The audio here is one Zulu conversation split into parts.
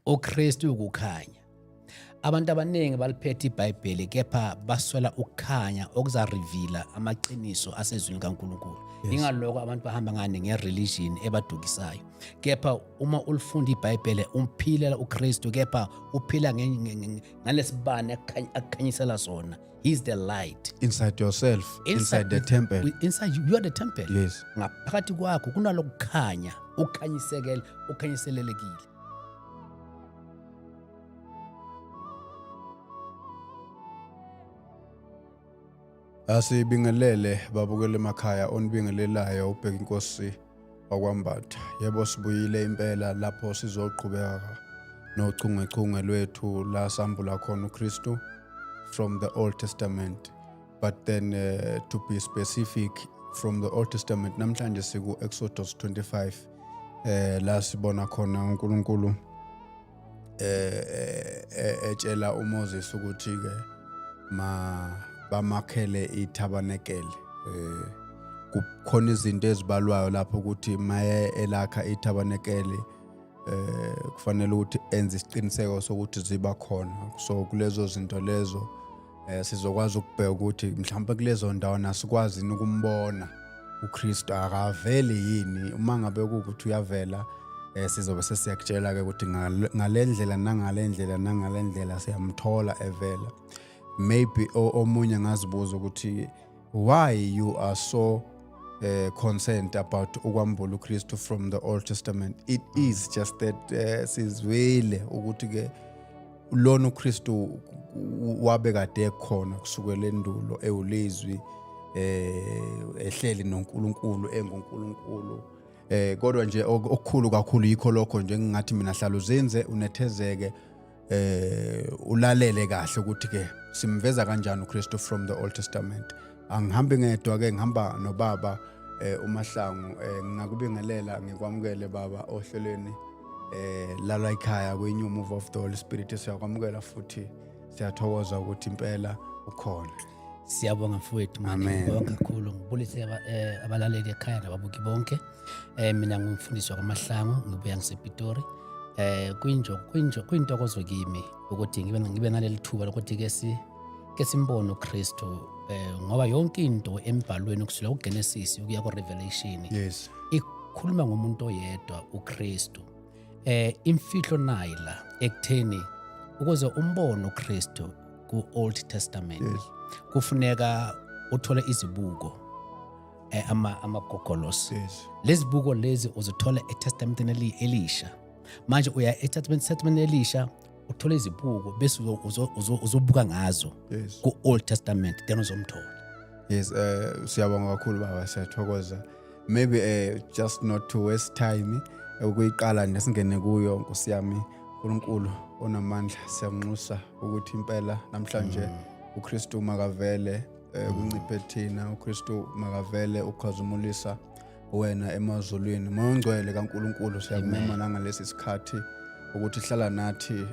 uKristu ukukhanya. Abantu abaningi baliphethe iBhayibheli kepha baswela ukukhanya okuza-reveala amaqiniso asezwini kaNkulunkulu. Ingaloko abantu bahamba ngane nge-religion ebadukisayo. Kepha uma ulifunda iBhayibheli umphilela uKristu kepha uphila ngalesibane akukhanyisela sona. He's the light. Inside yourself, inside the temple. Inside you are the temple. Yes. Ngaphakathi kwakho kunalokukhanya, ukhanyiselelekile. Asibingelele babukele emakhaya onibingelelayo ubheka inkosi wakwambatha. Yebo sibuyile impela lapho sizoqhubeka nochungechunge lwethu la sambula khona uKristu from the Old Testament, but then to be specific from the Old Testament namhlanje siku Exodus 25 la sibona khona uNkulunkulu etshela uMoses ukuthi ke bamakhele itabernacle. Kukhona izinto ezibalwayo lapho ukuthi maye elakha itabernacle kufanele ukuthi enze isiqiniseko sokuthi ziba khona. So kulezo zinto lezo sizokwazi ukubheka ukuthi mhlawumbe kulezo ndawo nasikwazi ukumbona uKristu akaveli yini. Uma ngabe ukuthi uyavela sizobe sesiyakutshela ke ukuthi ngalendlela nangalendlela siyamthola evela. Maybe omunye ngazibuza ukuthi why you are so concerned about ukwambula uKristu from the Old Testament. It is just that sizwile ukuthi ke lona uKristu wabe kade ekhona kusukela endulo ewulizwi ehleli noNkulunkulu enguNkulunkulu. Kodwa nje okukhulu kakhulu yikho lokho nje ngingathi mina hlala uzenze unethezeke ulalele kahle ukuthi ke simveza kanjani uKristu from the Old Testament. Angihambi ngedwa ke ngihamba nobaba uMahlangu. Ngingakubingelela ngikwamukele baba ohlelweni lala ekhaya kweNew Move of the Holy Spirit. Siyakwamukela futhi siyathokoza ukuthi impela ukhona. Siyabonga mfowethu manje bonke kakhulu ngibulise abalaleli ekhaya nababuki bonke. Mina ngumfundisi waKwaMahlangu ngibuya ngisePitori. Kuyintokozo kimi ukuthi ngibe naleli thuba lokuthi ke simbone uKristu ngoba yonke into embhalweni kusukela kuGenesis ukuya kuRevelation ikhuluma ngomuntu oyedwa uKristu. Imfihlo nayila ekutheni ukuze umbone uKristu ku-Old Testament kufuneka uthole izibuko amagogolos. Lezi buko lezi uzithola eTestamenteni elisha. Manje uya eTestament elisha uthola izibuko bese uzobuka ngazo ku-Old Testament then uzomthola. Yes, siyabonga kakhulu baba, siyathokoza. Maybe just not to waste time ukuyiqala nesingene kuyo Nkosi yami uNkulunkulu onamandla siyamnxusa ukuthi impela namhlanje uKristu makavele kunciphe thina. uKristu makavele ukhazimulisa wena emazulwini. Moya ongcwele kaNkulunkulu siyamema nangalesi sikhathi ukuthi hlala nathi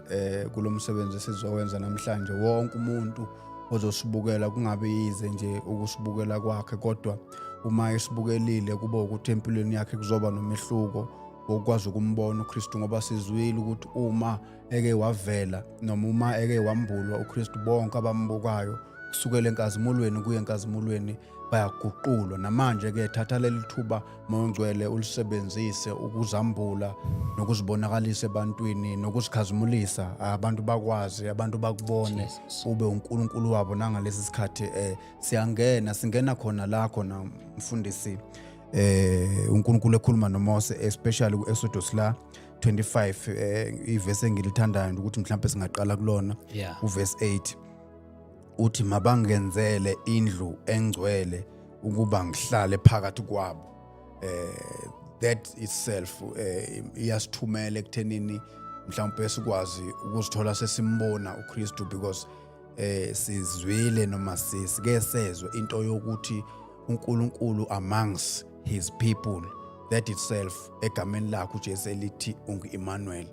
kulomsebenzi sizowenza namhlanje. Wonke umuntu ozosibukela kungabe yize nje ukusibukela kwakhe, kodwa uma esibukelile kuba ukuthi empilweni yakhe kuzoba nomehluko ukwazi ukumbona uKristu, ngoba sizwile ukuthi uma eke wavela noma uma eke wambulwa uKristu bonke abambukayo kusukela enkazimulweni kuye enkazimulweni bayaguqulwa. Namanje ke thatha leli thuba mongcwele ulisebenzise ukuzambula nokuzibonakalisa ebantwini nokusikhazimulisa abantu bakwazi, abantu bakubone ube uNkulunkulu wabo nangalesi sikhathi. Singena khona la khona mfundisi uNkulunkulu ekhuluma noMose especially kuExodus la 25 iverse engilithandayo ukuthi mhlawumbe singaqala kulona uverse 8 uthi mabangenzele indlu engcwele ukuba ngihlale phakathi kwabo. That itself iyasithumela ekuthenini mhlawumbe sikwazi ukuzithola sesimbona uKristu because sizwile noma sike sezwe into yokuthi uNkulunkulu amongst his people. That itself egameni lakhe uJesu elithi ungu-Emmanuel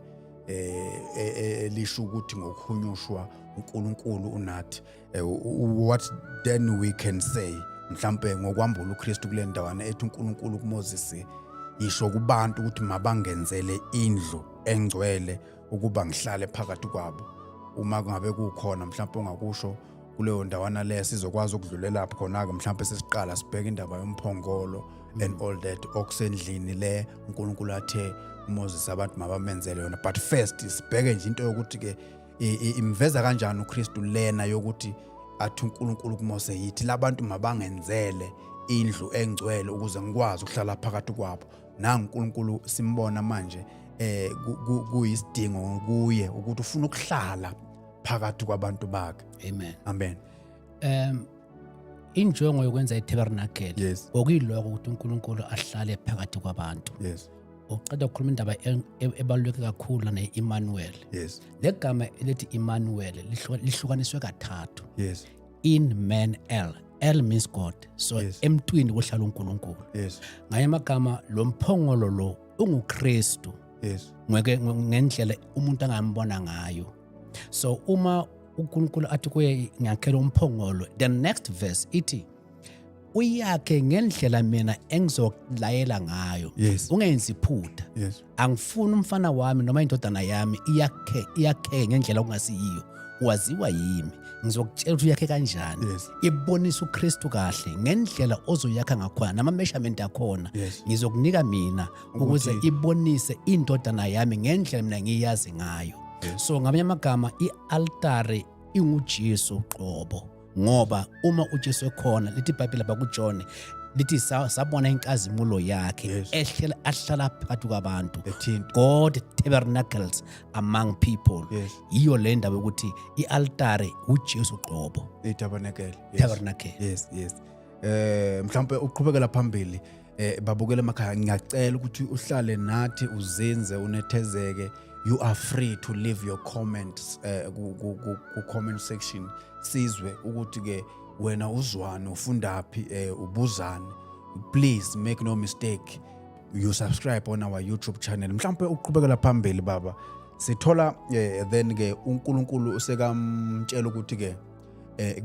elisho ukuthi ngokukhunyushwa uNkulunkulu unathi. What then we can say mhlambe ngokwambula uKristu kule ndawana ethi uNkulunkulu kuMoses isho kubantu ukuthi mabangenzele indlu engcwele ukuba ngihlale phakathi kwabo. Uma ngabe kukhona mhlawumbe ongakusho kuleyo ndawana le sizokwazi ukudlulela lapho khona ke mhlawumbe sesiqala sibheke indaba yomphongolo and all that okusendlini le uNkulunkulu athe uMoses abantu mabamenzele yona, but first sibheke nje into yokuthi ke imveza kanjani uKristu lena yokuthi athi uNkulunkulu kuMose yithi labantu mabangenzele indlu engcwele ukuze ngikwazi ukuhlala phakathi kwabo. Nanga uNkulunkulu simbona manje kuyisidingo kuye ukuthi ufuna ukuhlala phakathi kwabantu bakhe. Amen. Injongo yokwenza iTabernacle okuyiloko ukuthi uNkulunkulu ahlale phakathi kwabantu. Uqeda ukukhuluma indaba ebaluleke kakhulu na Emmanuel. Legama elithi Emmanuel lihlukaniswe kathathu. In man El means God. So emntwini kuhlala uNkulunkulu. Ngaye amagama lo mphongolo lo unguKristu. Ngendlela umuntu angambona ngayo. So uma uNkulunkulu athi kuye ngiyakhela umphongolo, the next verse ithi uyakhe ngendlela mina engizokulayela ngayo. Ungenzi iphutha. Angifuni umfana wami noma indodana yami iyakhe ngendlela okungasiyiyo. Waziwa yimi. Ngizokutshela ukuthi uyakhe kanjani. Ibonisa uKristu kahle ngendlela ozoyakha ngakhona nama measurement akhona. Ngizokunika mina ukuze ibonise indodana yami ngendlela mina ngiyazi ngayo. So ngamanye amagama ialtare inguJesu qobo, ngoba uma uJesu ekhona lithi iBhayibheli lapha kuJohn lithi sabona inkazimulo yakhe ahlala phakathi kwabantu. God tabernacles among people. Yiyo le ndaba ukuthi ialtare uJesu qobo. Tabernacle. Mhlawumbe uqhubekela phambili babukele emakhaya, ngiyacela ukuthi uhlale nathi uzinze unethezeke. You are free to leave your comments ku comment section. Sizwe ukuthi ke wena uzwani ufundaphi ubuzani. Please make no mistake, you subscribe on our YouTube channel. Mhlawumbe uqhubekela phambili baba sithola then ke uNkulunkulu usekamtshela ukuthi ke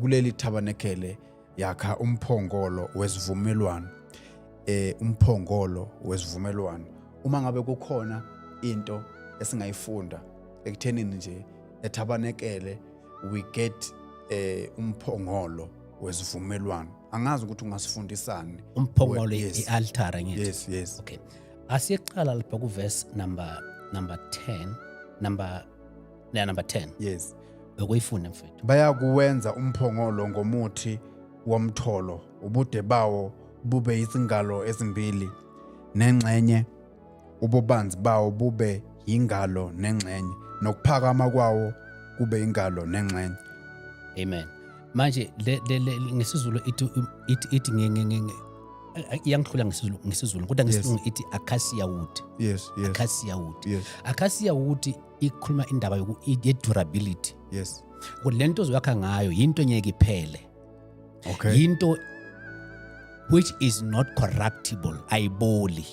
kuleli tabernacle yakha umphongolo wesivumelwano. Umphongolo wesivumelwano. Uma ngabe kukhona into esingayifunda ekuthenini nje etabernacle we get umphongolo wesivumelwano. Angazi ukuthi ungasifundisani umphongolo ialtare ngithi. Yes. Okay. Asiqala lapha ku verse number 10 number 10. Yes. Ukuyifunda mfethu. Bayakuwenza umphongolo ngomuthi womtholo, ubude bawo bube izingalo ezimbili nengxenye, ububanzi bawo bube ingalo nengxenye, nokuphakama kwawo kube ingalo nengxenye. Amen. Manje ngesizulu ithi iyangihlula ngesizulu kodwa ngesilungu ithi acacia wood. Acacia wood. Acacia wood ikhuluma indaba ye-durability. Ukuthi lento ozokha ngayo into engeke iphele. Into which is not corruptible, ayiboli.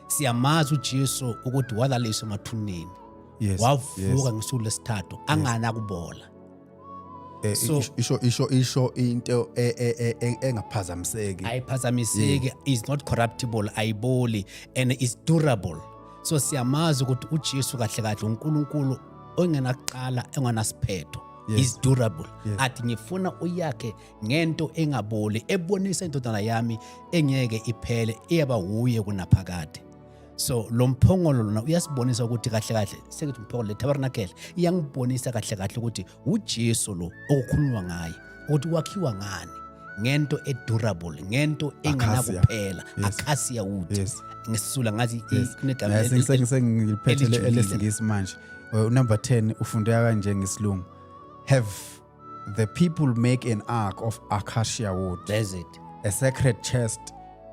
Siyamazi uJesu ukuthi walaliswa emathuneni. Wavuka ngosuku lesithathu angana kubola. Isho into engaphazamiseki. Ayiphazamiseki, is not corruptible, ayiboli, and is durable. So siyamazi ukuthi uJesu kahle kahle uNkulunkulu ongenaqala enganasiphetho. Is durable. Athi ngifuna uyakhe ngento engaboli ebonisa indodana yami engeke iphele iyaba huye kunaphakade. So lo mphongolo lona uyasibonisa ukuthi kahle kahle sekuthi umphongolo le tabernacle iyangibonisa kahle kahle ukuthi uJesu lo okukhulunywa ngaye ukuthi wakhiwa ngani ngento edurable, ngento enganakuphela. Acacia wood. Ngisizula ngathi kunegama sengiphethe lesingisi manje. Number 10 ufundeka kanje ngesilungu. Have the people make an ark of acacia wood. That's it. A sacred chest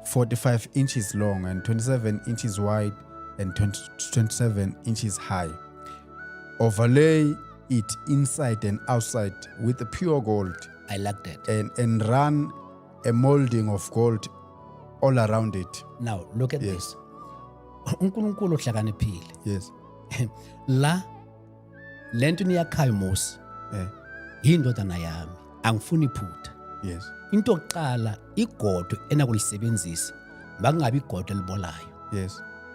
45 inches long and 27 inches wide and 27 inches high. Overlay it inside and outside with pure gold. I like that. And run a molding of gold all around it. Now look at this. uNkulunkulu uhlakaniphile. La lento niyakhayo Mose. Indodana yami angifuni iphutha. Into oqala igodo enakulisebenzisa bangabi igodo elibolayo.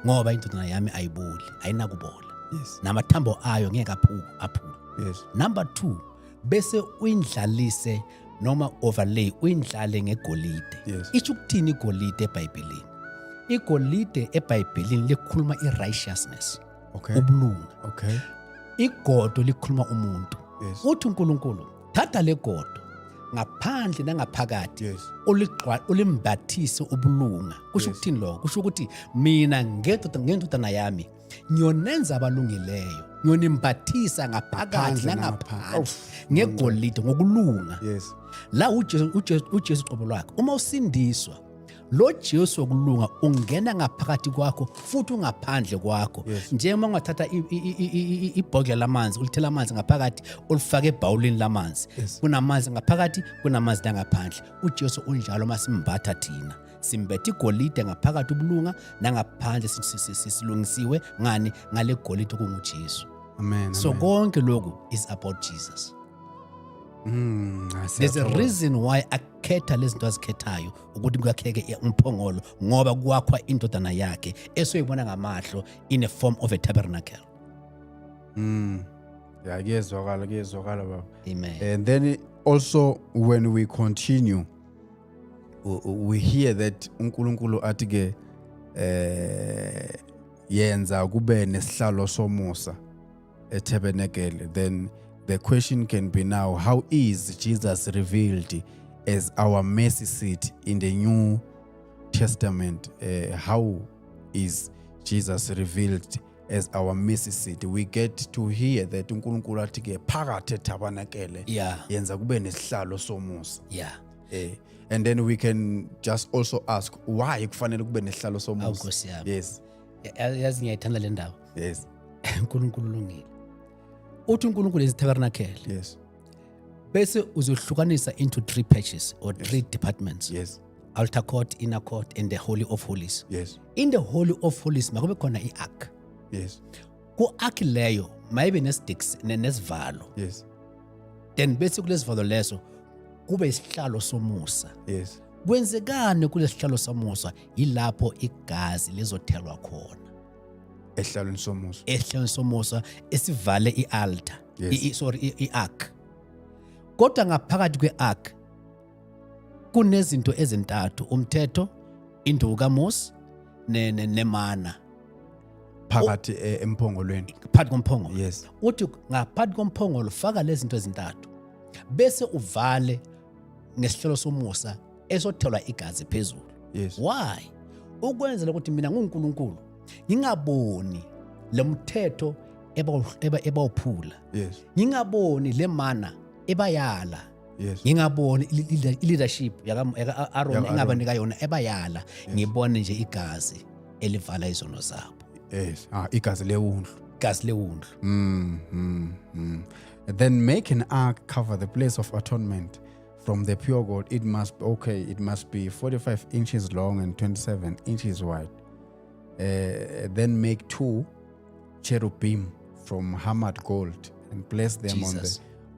Ngoba indodana yami ayiboli, ayinakubola. Yes. namathambo ayo ngeke aphule. Yes. Number 2, bese uyindlalise noma overlay uyindlale ngegolide. Yes. Isho ukuthini igolide eBhayibhelini? Igolide eBhayibhelini likhuluma irighteousness, Okay. ubulunga. Okay. Igodo likhuluma umuntu. Yes. Uthi uNkulunkulu, thatha legodo ngaphandle nangaphakathi Yes. ulimbathise ubulunga. Kusho Yes. ukuthini lokho? Kusho ukuthi mina ngendodana yami ngiyonenza abalungileyo, ngiyonimbathisa ngaphakathi nangaphandle ngegolide ngokulunga. Yes. La uJesu qobo lwakhe. Uma usindiswa, lo Jesu wokulunga ungena ngaphakathi kwakho futhi ungaphandle kwakho. Yes. Njengoba ungathatha ibhokela lamanzi, ulithela amanzi ngaphakathi, ulifake ebhawulini lamanzi. Yes. Kunamanzi ngaphakathi, kunamanzi ngaphandle. UJesu unjalo masimbatha thina. Simbethe igolide ngaphakathi ubulunga nangaphandle silungisiwe ngani ngale golide kunguJesu. Amen. So konke lokhu is about Jesus. There's a reason why akhetha lezinto azikhethayo ukuthi kuyakheke umphongolo ngoba kwakhwa indodana yakhe esoyibona ngamahlo in a form of a tabernacle. Yeah, kuyezwakala baba. Amen. And then also when we continue, we hear that uNkulunkulu athi ke yenza kube nesihlalo somusa etabernacle. Then the question can be now, how is Jesus revealed as our mercy seat in the New Testament? How is Jesus revealed as our mercy seat? We get to hear that uNkulunkulu athi ke phakathi etabernacle Yeah. yenza kube nesihlalo somusa. Yeah. And then we can just also ask, why kufanele kube nesihlalo somusa? Nkosi yami. Yes. Yazi ngiyayithanda le ndaba. Yes. uNkulunkulu ulungile. Uthi uNkulunkulu is tabernacle. Yes. Bese uzohlukanisa into 3 patches or 3 departments. Yes. Altar court, inner court and the Holy of Holies. Yes. In the Holy of Holies makube khona iark. Yes. Ku-ark leyo mayibe nesticks nesivalo. Yes. Then bese kulesivalo leso kube isihlalo somusa. Yes. Kwenzekane kulesihlalo somusa yilapho igazi lizothelwa khona. Esihlalweni somusa. Esihlalweni somusa esivale ialtar. Yes. Iark. Kodwa ngaphakathi kweark kunezinto ezintathu: umthetho, induku kaMose nemana. Phakathi emphongolweni. Phakathi komphongolo. Yes. Uthi ngaphakathi komphongolo faka lezi zinto ezintathu. Bese uvale ngesihlalo somusa esothelwa igazi phezulu. Yes. Why? Ukwenzela ukuthi mina nguNkulunkulu ngingaboni lemthetho ebawuphula. Yes. Ngingaboni lemana ebayala. Yes. Ngingaboni leadership yaka Aaron engabanika yona ebayala. Ngibone nje igazi elivala izono zabo. Yes. Igazi lewundlu. Igazi lewundlu. Then make an ark cover the place of atonement from the pure gold. It must be 45 inches long and 27 inches wide. Then make 2 cherubim from hammered gold and place them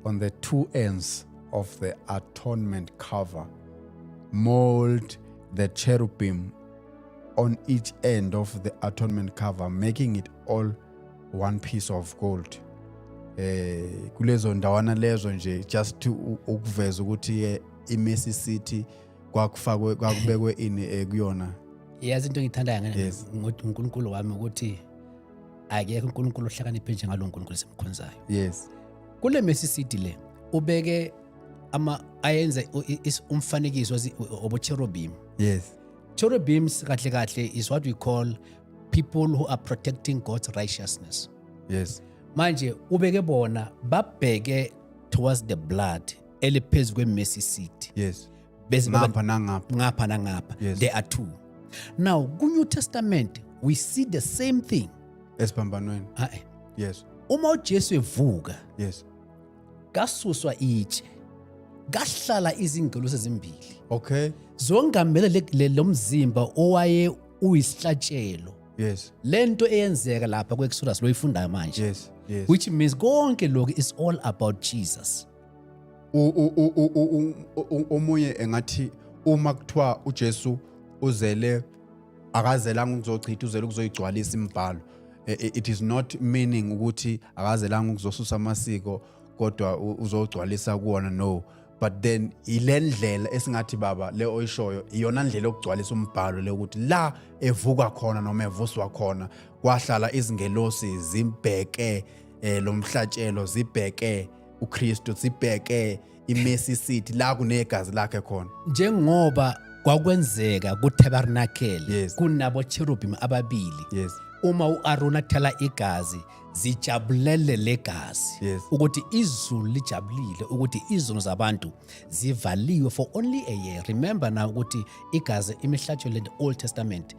on the 2 ends of the atonement cover. Mold the cherubim on each end of the atonement cover, making it all one piece of gold. Kulezo ndawana lezo nje just to ukuveza ukuthi iMercy City kwakubekwe ini kuyona. Yazi into engithandayo uNkulunkulu wami ukuthi akekho uNkulunkulu ohlakaniphe njengalo uNkulunkulu simkhonzayo. Yes. Kule Mercy City le ubeke ayenze umfanekiso obo cherubim. Yes. Cherubims kahle is what we call people who are protecting God's righteousness. Yes. Manje ubeke bona babheke towards the blood eliphezulu kweMercy Seat. Yes. Bese ngapha nangapha. Ngapha nangapha. Yes. There are 2. Now ku-New Testament we see the same thing. Esiphambanweni. Yes. Uma uJesu evuka. Yes. Kasuswa itshe. Kahlala izingelosi ezimbili. Okay. Zongamele lomzimba owaye uyisihlatshelo. Yes. Lento eyenzeka lapha kweExodus loyifundayo manje. Yes. Yes. Which means konke lokho is all about Jesus. Omunye engathi uma kuthiwa uJesu uzele akazelanga ukuzochitha uzele ukuzoyigcwalisa imibhalo. It is not meaning ukuthi akazelanga ukuzosusa amasiko kodwa uzogcwalisa kuona, no. But then ilendlela esingathi baba le oyishoyo iyona ndlela yokugcwalisa umbhalo le ukuthi la evuka khona noma evuswa khona kwahlala izingelosi zimbheke lo mhlatshelo, zibheke uKristu, zibheke iMercy Seat la kunegazi lakhe khona, njengoba kwakwenzeka kuTabernacle. Yes. Kunabo cherubim ababili. Yes. Uma uAaron athela igazi zijabulele legazi, Yes. ukuthi izulu lijabulile, ukuthi izono zabantu zivaliwe for only a year. Remember now ukuthi igazi imihlatshelo in the Old Testament,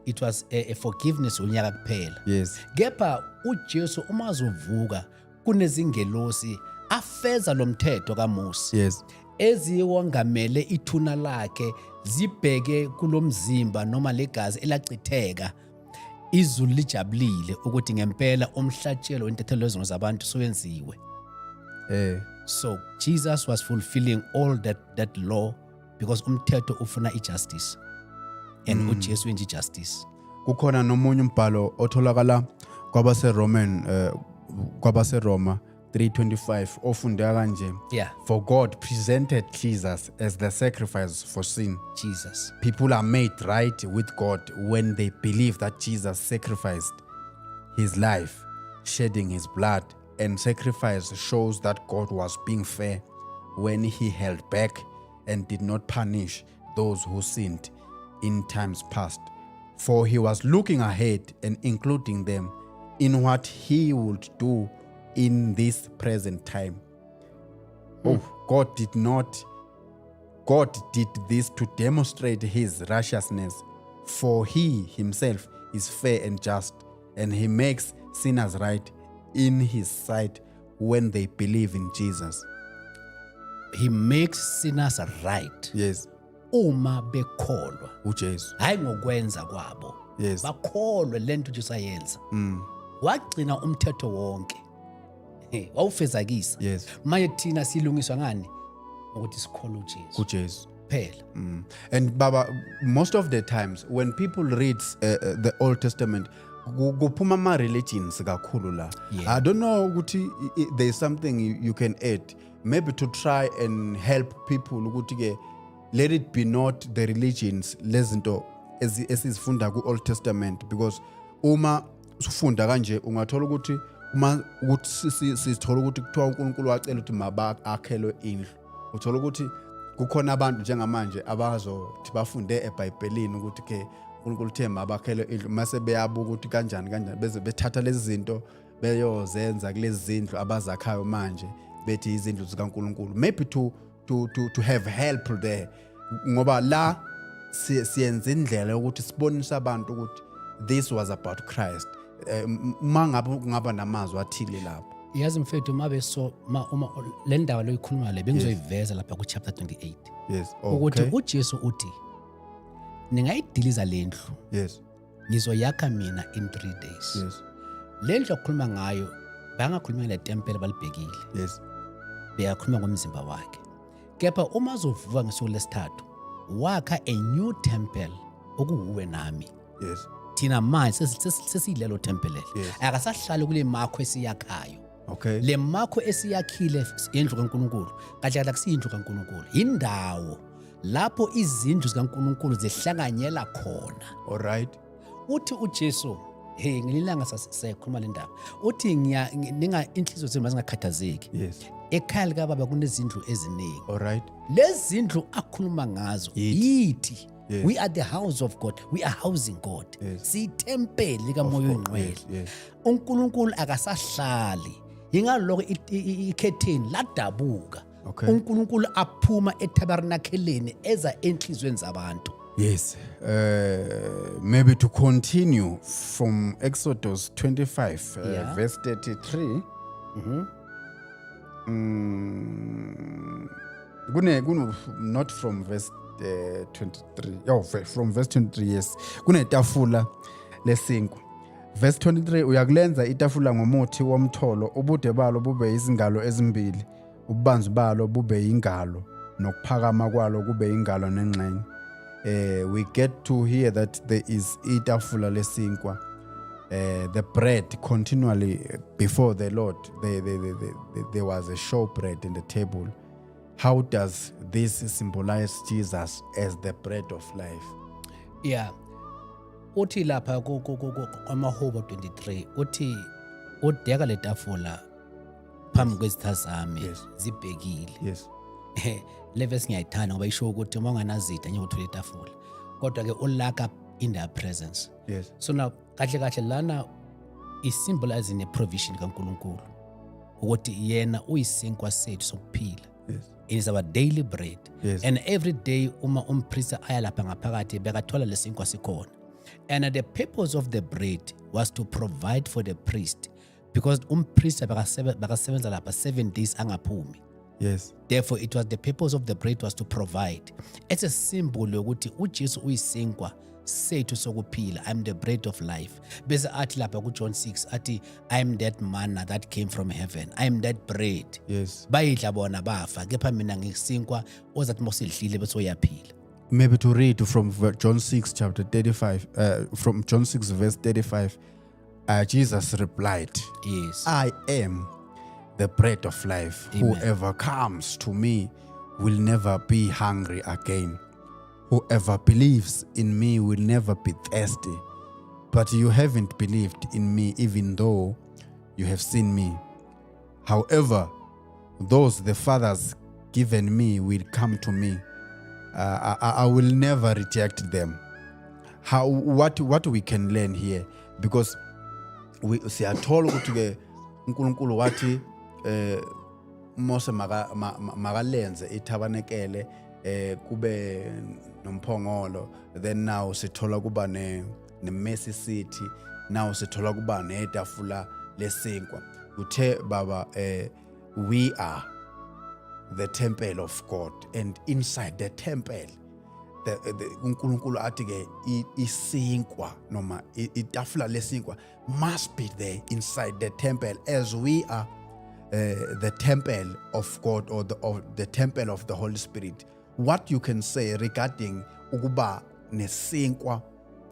it was a forgiveness unyaka kuphela. Yes. Kepha uJesu uma azovuka kunezingelosi afeza lo mthetho kaMose. Yes. Eziwongamele ithuna lakhe zibheke kulomzimba noma legazi elachitheka, izulu lijabulile ukuthi ngempela umhlatshelo wentethelo lezono zabantu sowenziwe. So Jesus was fulfilling all that law because umthetho ufuna ijustice, and uJesu wenza ijustice. Kukhona nomunye umbhalo otholakala kwabaseRoma 3:25 ofundeka kanje. Yeah. For God presented Jesus as the sacrifice for sin. Jesus. People are made right with God when they believe that Jesus sacrificed his life, shedding his blood, and sacrifice shows that God was being fair when he held back and did not punish those who sinned in times past. For he was looking ahead and including them in what he would do in this present time. God did this to demonstrate his righteousness, for he himself is fair and just, and he makes sinners right in his sight when they believe in Jesus. He makes sinners right. Yes. Uma bekholwa. uJesu. Hayi ngokwenza kwabo. Yes. Bakholwe lento uJesu ayenza. Wagcina umthetho wonke. Wawufezakisa. Yes. Manje thina silungiswa ngani? Ukuthi sikholwe uJesu. uJesu. Phela. And Baba, most of the times when people read the Old Testament, kuphuma ama religions kakhulu la. Yeah. I don't know ukuthi there's something you can add, maybe to try and help people ukuthi ke let it be not the religions lezinto esizifunda ku Old Testament, because uma ufunda kanje ungathola ukuthi uma ukuthi sithola ukuthi kuthiwa uNkulunkulu wacela ukuthi mabakhelwe indlu, uthola ukuthi kukhona abantu njengamanje abazothi bafunde eBhayibhelini ukuthi ke uNkulunkulu uthe mabakhelwe indlu, mase beyabuka ukuthi kanjani beze bethatha lezi zinto beyozenza kulezi zindlu abazakhayo manje bethi izindlu zikaNkulunkulu, maybe to have help there, ngoba la siyenza indlela yokuthi sibonise abantu ukuthi this was about Christ. Mangabe kungaba namazwi athile lapho. Yazi mfethu uma le ndawo loyikhuluma le bengizoyiveza lapha ku chapter 28. Yes. Ukuthi uJesu uthi ningayidiliza lendlu. Yes. Ngizoyakha mina in 3 days. Yes. Lendlu okukhuluma ngayo bangakhuluma le tempele balibhekile. Yes. Beyakhuluma ngomzimba wakhe. Kepha uma azovuka ngesuku lesithathu wakha a new temple okuwe nami. Yes. Thina manje sesilelo temple. Yes. Akasahlali kule makho esiyakhayo. Okay. Le makho esiyakhile indlu kaNkulunkulu kahle kahle kusiyindlu kaNkulunkulu, indawo lapho izindlu zikaNkulunkulu zihlanganyela khona. All right. Uthi uJesu ngelilanga sasekhuluma le ndaba uthi ninga inhliziyo zenu mazingakhathazeki. Yes. Ekhaya likaBaba kunezindlu eziningi. All right. Lezi zindlu akhuluma ngazo yithi. Yes. We are the house of God. We are housing God. Yes. Siyitempeli likaMoya oNgcwele. Yes. uNkulunkulu akasahlali. Ingaloko ikhetheni ladabuka. Okay. uNkulunkulu aphuma eTabernakheleni eza enhlizweni zabantu. Yes. Maybe to continue from Exodus 25, Yeah. verse 33. Not from verse 23. Oh, from verse 23, yes. Kunetafula lesinkwa. Verse 23, uyakulenza itafula ngomuthi womtholo, ubude balo bube izingalo ezimbili, ububanzi balo bube ingalo, nokuphakama kwalo kube ingalo nengxenye. We get to hear that there is itafula lesinkwa. the bread continually before the Lord. There was a showbread in the table. How does this symbolize Jesus as the bread of life? Yeah. Uthi lapha kwamaHubo 23 uthi udeka letafula phambi kwezitha zami zibhekile. Yes. Le verse ngiyayithanda ngoba isho ukuthi uma unganazitha nje uthola itafula. Kodwa ke ulaka in their presence. Yes. So now kahle lana is symbolizing a provision kaNkulunkulu. Ukuthi yena uyisinkwa sethu sokuphila. Yes. It is our daily bread. Yes. And every day umpriest aya lapha ngaphakathi bekathola lesinkwa sikhona. And the purpose of the bread was to provide for the priest, because priest bakasebenza lapha 7 days angaphumi. Yes. Therefore it was the purpose of the bread was to provide. It's a symbol yokuthi uJesu uyisinkwa sethu sokuphila. I'm the bread of life. Bese athi lapha kuJohn 6 athi I am that manna that came from heaven. I am that bread. Yes. Bayidla bona bafa kepha mina ngisinkwa ozathi mosidlile bese uyaphila. Maybe to read from John 6 chapter 35, from John 6 verse 35, Jesus replied, Yes. I am the bread of life. Amen. Whoever comes to me will never be hungry again. Whoever believes in me will never be thirsty. But you haven't believed in me even though you have seen me. However, those the Father's given me will come to me. I will never reject them. What we can learn here, because we are told ukuthi uNkulunkulu wathi Mose makalenze ithabanekele kube nomphongolo, then now sithola kuba ne Mercy City, now sithola kuba netafula lesinkwa. Uthe baba we are the temple of God, and inside the temple the uNkulunkulu athi ke isinkwa noma itafula lesinkwa must be there inside the temple, as we are the temple of God, or the temple of the Holy Spirit. What you can say regarding ukuba nesinkwa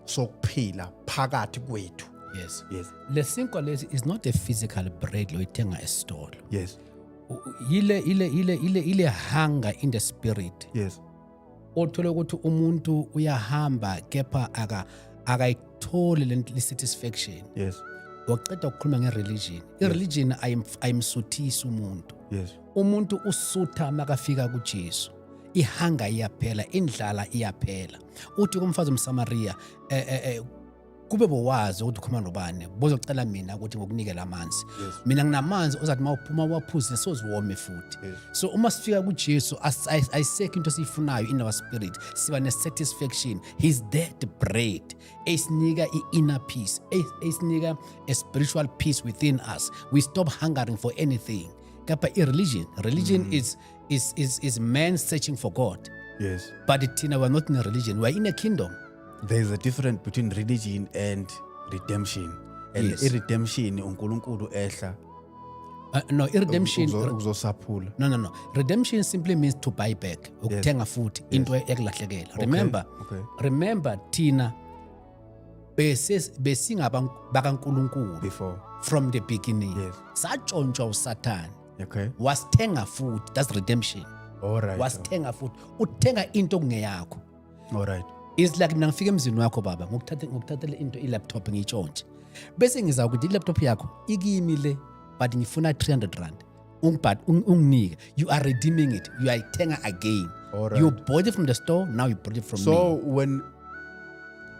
sokuphila phakathi kwethu? Yes. Yes. Lesinkwa lesi is not a physical bread lo ithenga esitolo. Yes. Ile hunger in the spirit. Yes. Othola ukuthi umuntu uyahamba kepha akayitholi le satisfaction. Yes. Waqeda ukukhuluma ngereligion. Ireligion ayimsuthisi umuntu. Yes. Umuntu usutha makafika kuJesu. Ihanga iyaphela, indlala iyaphela. Uthi kumfazi umSamaria kube bowazi ukuthi ukhuluma nobani, bozocela mina ukuthi ngokunikela amanzi. Mina nginamanzi ozathi mawuphuma waphuze soziwome futhi. So uma sifika kuJesu ayisekho into esiyifunayo in our spirit, siba nesatisfaction. He's that bread esinika inner peace, esinika a spiritual peace within us. We stop hungering for anything. Kappa religion is man searching for God. Yes. But we're not in a religion, we're in a kingdom. There is a difference between religion and redemption. And Yes. redemption uNkulunkulu ehla No, redemption. uzosaphula. No. Redemption simply means to buy back. Ukuthenga futhi into ekulahlekela. Remember Tina besingaba bakaNkulunkulu Before. from the beginning. Yes. Satshontsha uSatan. Okay. Wasithenga futhi. That's redemption. All right. Wasithenga futhi. Uthenga into kungeyakho. All right. Is like mina ngifika emzini wakho baba ngokuthathela into ilaptop ngitshontshe. Bese ngiza ukuthi ilaptop yakho ikimi le but ngifuna 300 rand. Unginike. You are redeeming it. You are ithenga again. All right. You bought it from the store, now you bought it from me. So when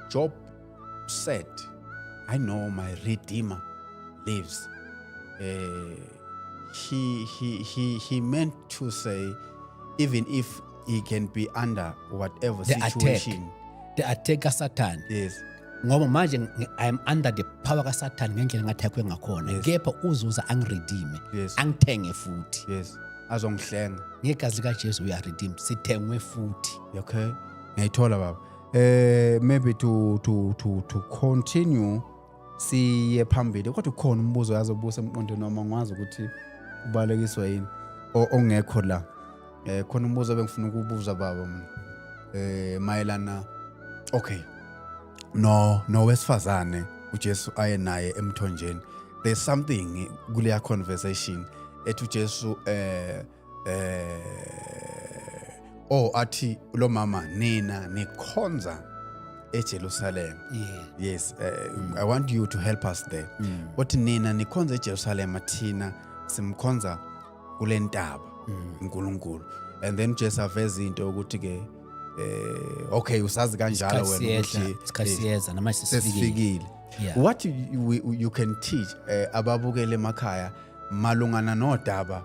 Job said, I know my Redeemer lives, he meant to say, even if he can be under whatever situation. The attack kaSatan. Yes. Ngoba manje I am under the power kaSatan ngendlela ngathakwe ngakhona. Yes. Kepha uzuza angiredeem. Yes. Angithenge futhi. Yes. Azongihlenga. Ngegazi likaJesu uya redeem. Sithengwe futhi. Okay. Ngiyithola baba. Maybe to continue siye phambili kodwa ukhona umbuzo yazobusa emqondweni noma ngwazi ukuthi ubalekiswa yini ongekho la. Khona umbuzo bengifuna ukubuza baba mina. Mayelana okay. No wesifazane uJesu aye naye emthonjeni, there's something kuleya conversation ethi uJesu athi lo mama nina nikhonza eJerusalem. Yes, I want you to help us there. Uthi nina nikhonza eJerusalem, thina simkhonza kule ntaba uNkulunkulu. And then uJesu aveza into ukuthi ke okay usazi kanjalo wena ukuthi isikhathi namanje sesifikile. What you can teach ababukele emakhaya malungana nodaba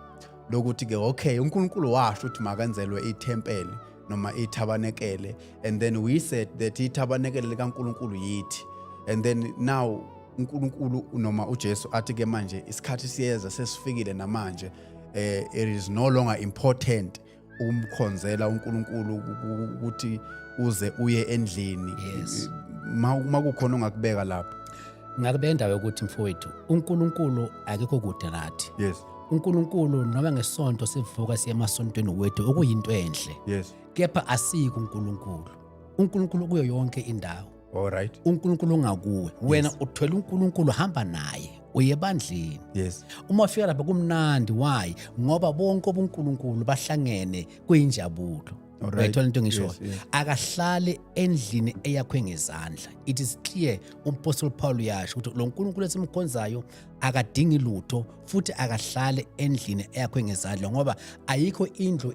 lokuthi ke okay uNkulunkulu washo ukuthi makanzelwe ithempeli noma ithabanekele, and then we said that ithabanekele likaNkulunkulu yithi, and then now uNkulunkulu noma uJesu athi ke manje isikhathi siyeza sesifikile namanje it is no longer important umkhonzela uNkulunkulu ukuthi uze uye endlini. Makukhona ongakubeka lapho ngakubeka indawo yokuthi mfowethu uNkulunkulu akekho kude nathi. Yes. uNkulunkulu noma ngesonto sivuka siye emasontweni wethu okuyinto enhle. Yes. Kepha asiko uNkulunkulu kuyo yonke indawo. All right. uNkulunkulu ungakuwe wena uthwele uNkulunkulu hamba naye uye ebandleni. Yes. Uma ufika lapha kumnandi why ngoba bonke obuNkulunkulu bahlangene kuyinjabulo. Uyayithola into ngisho akahlale endlini eyakhwe ngezandla. It is clear uMapostle Paul yasho ukuthi lo uNkulunkulu esimkhonzayo akadingi lutho futhi akahlale endlini eyakhwe ngezandla ngoba ayikho indlu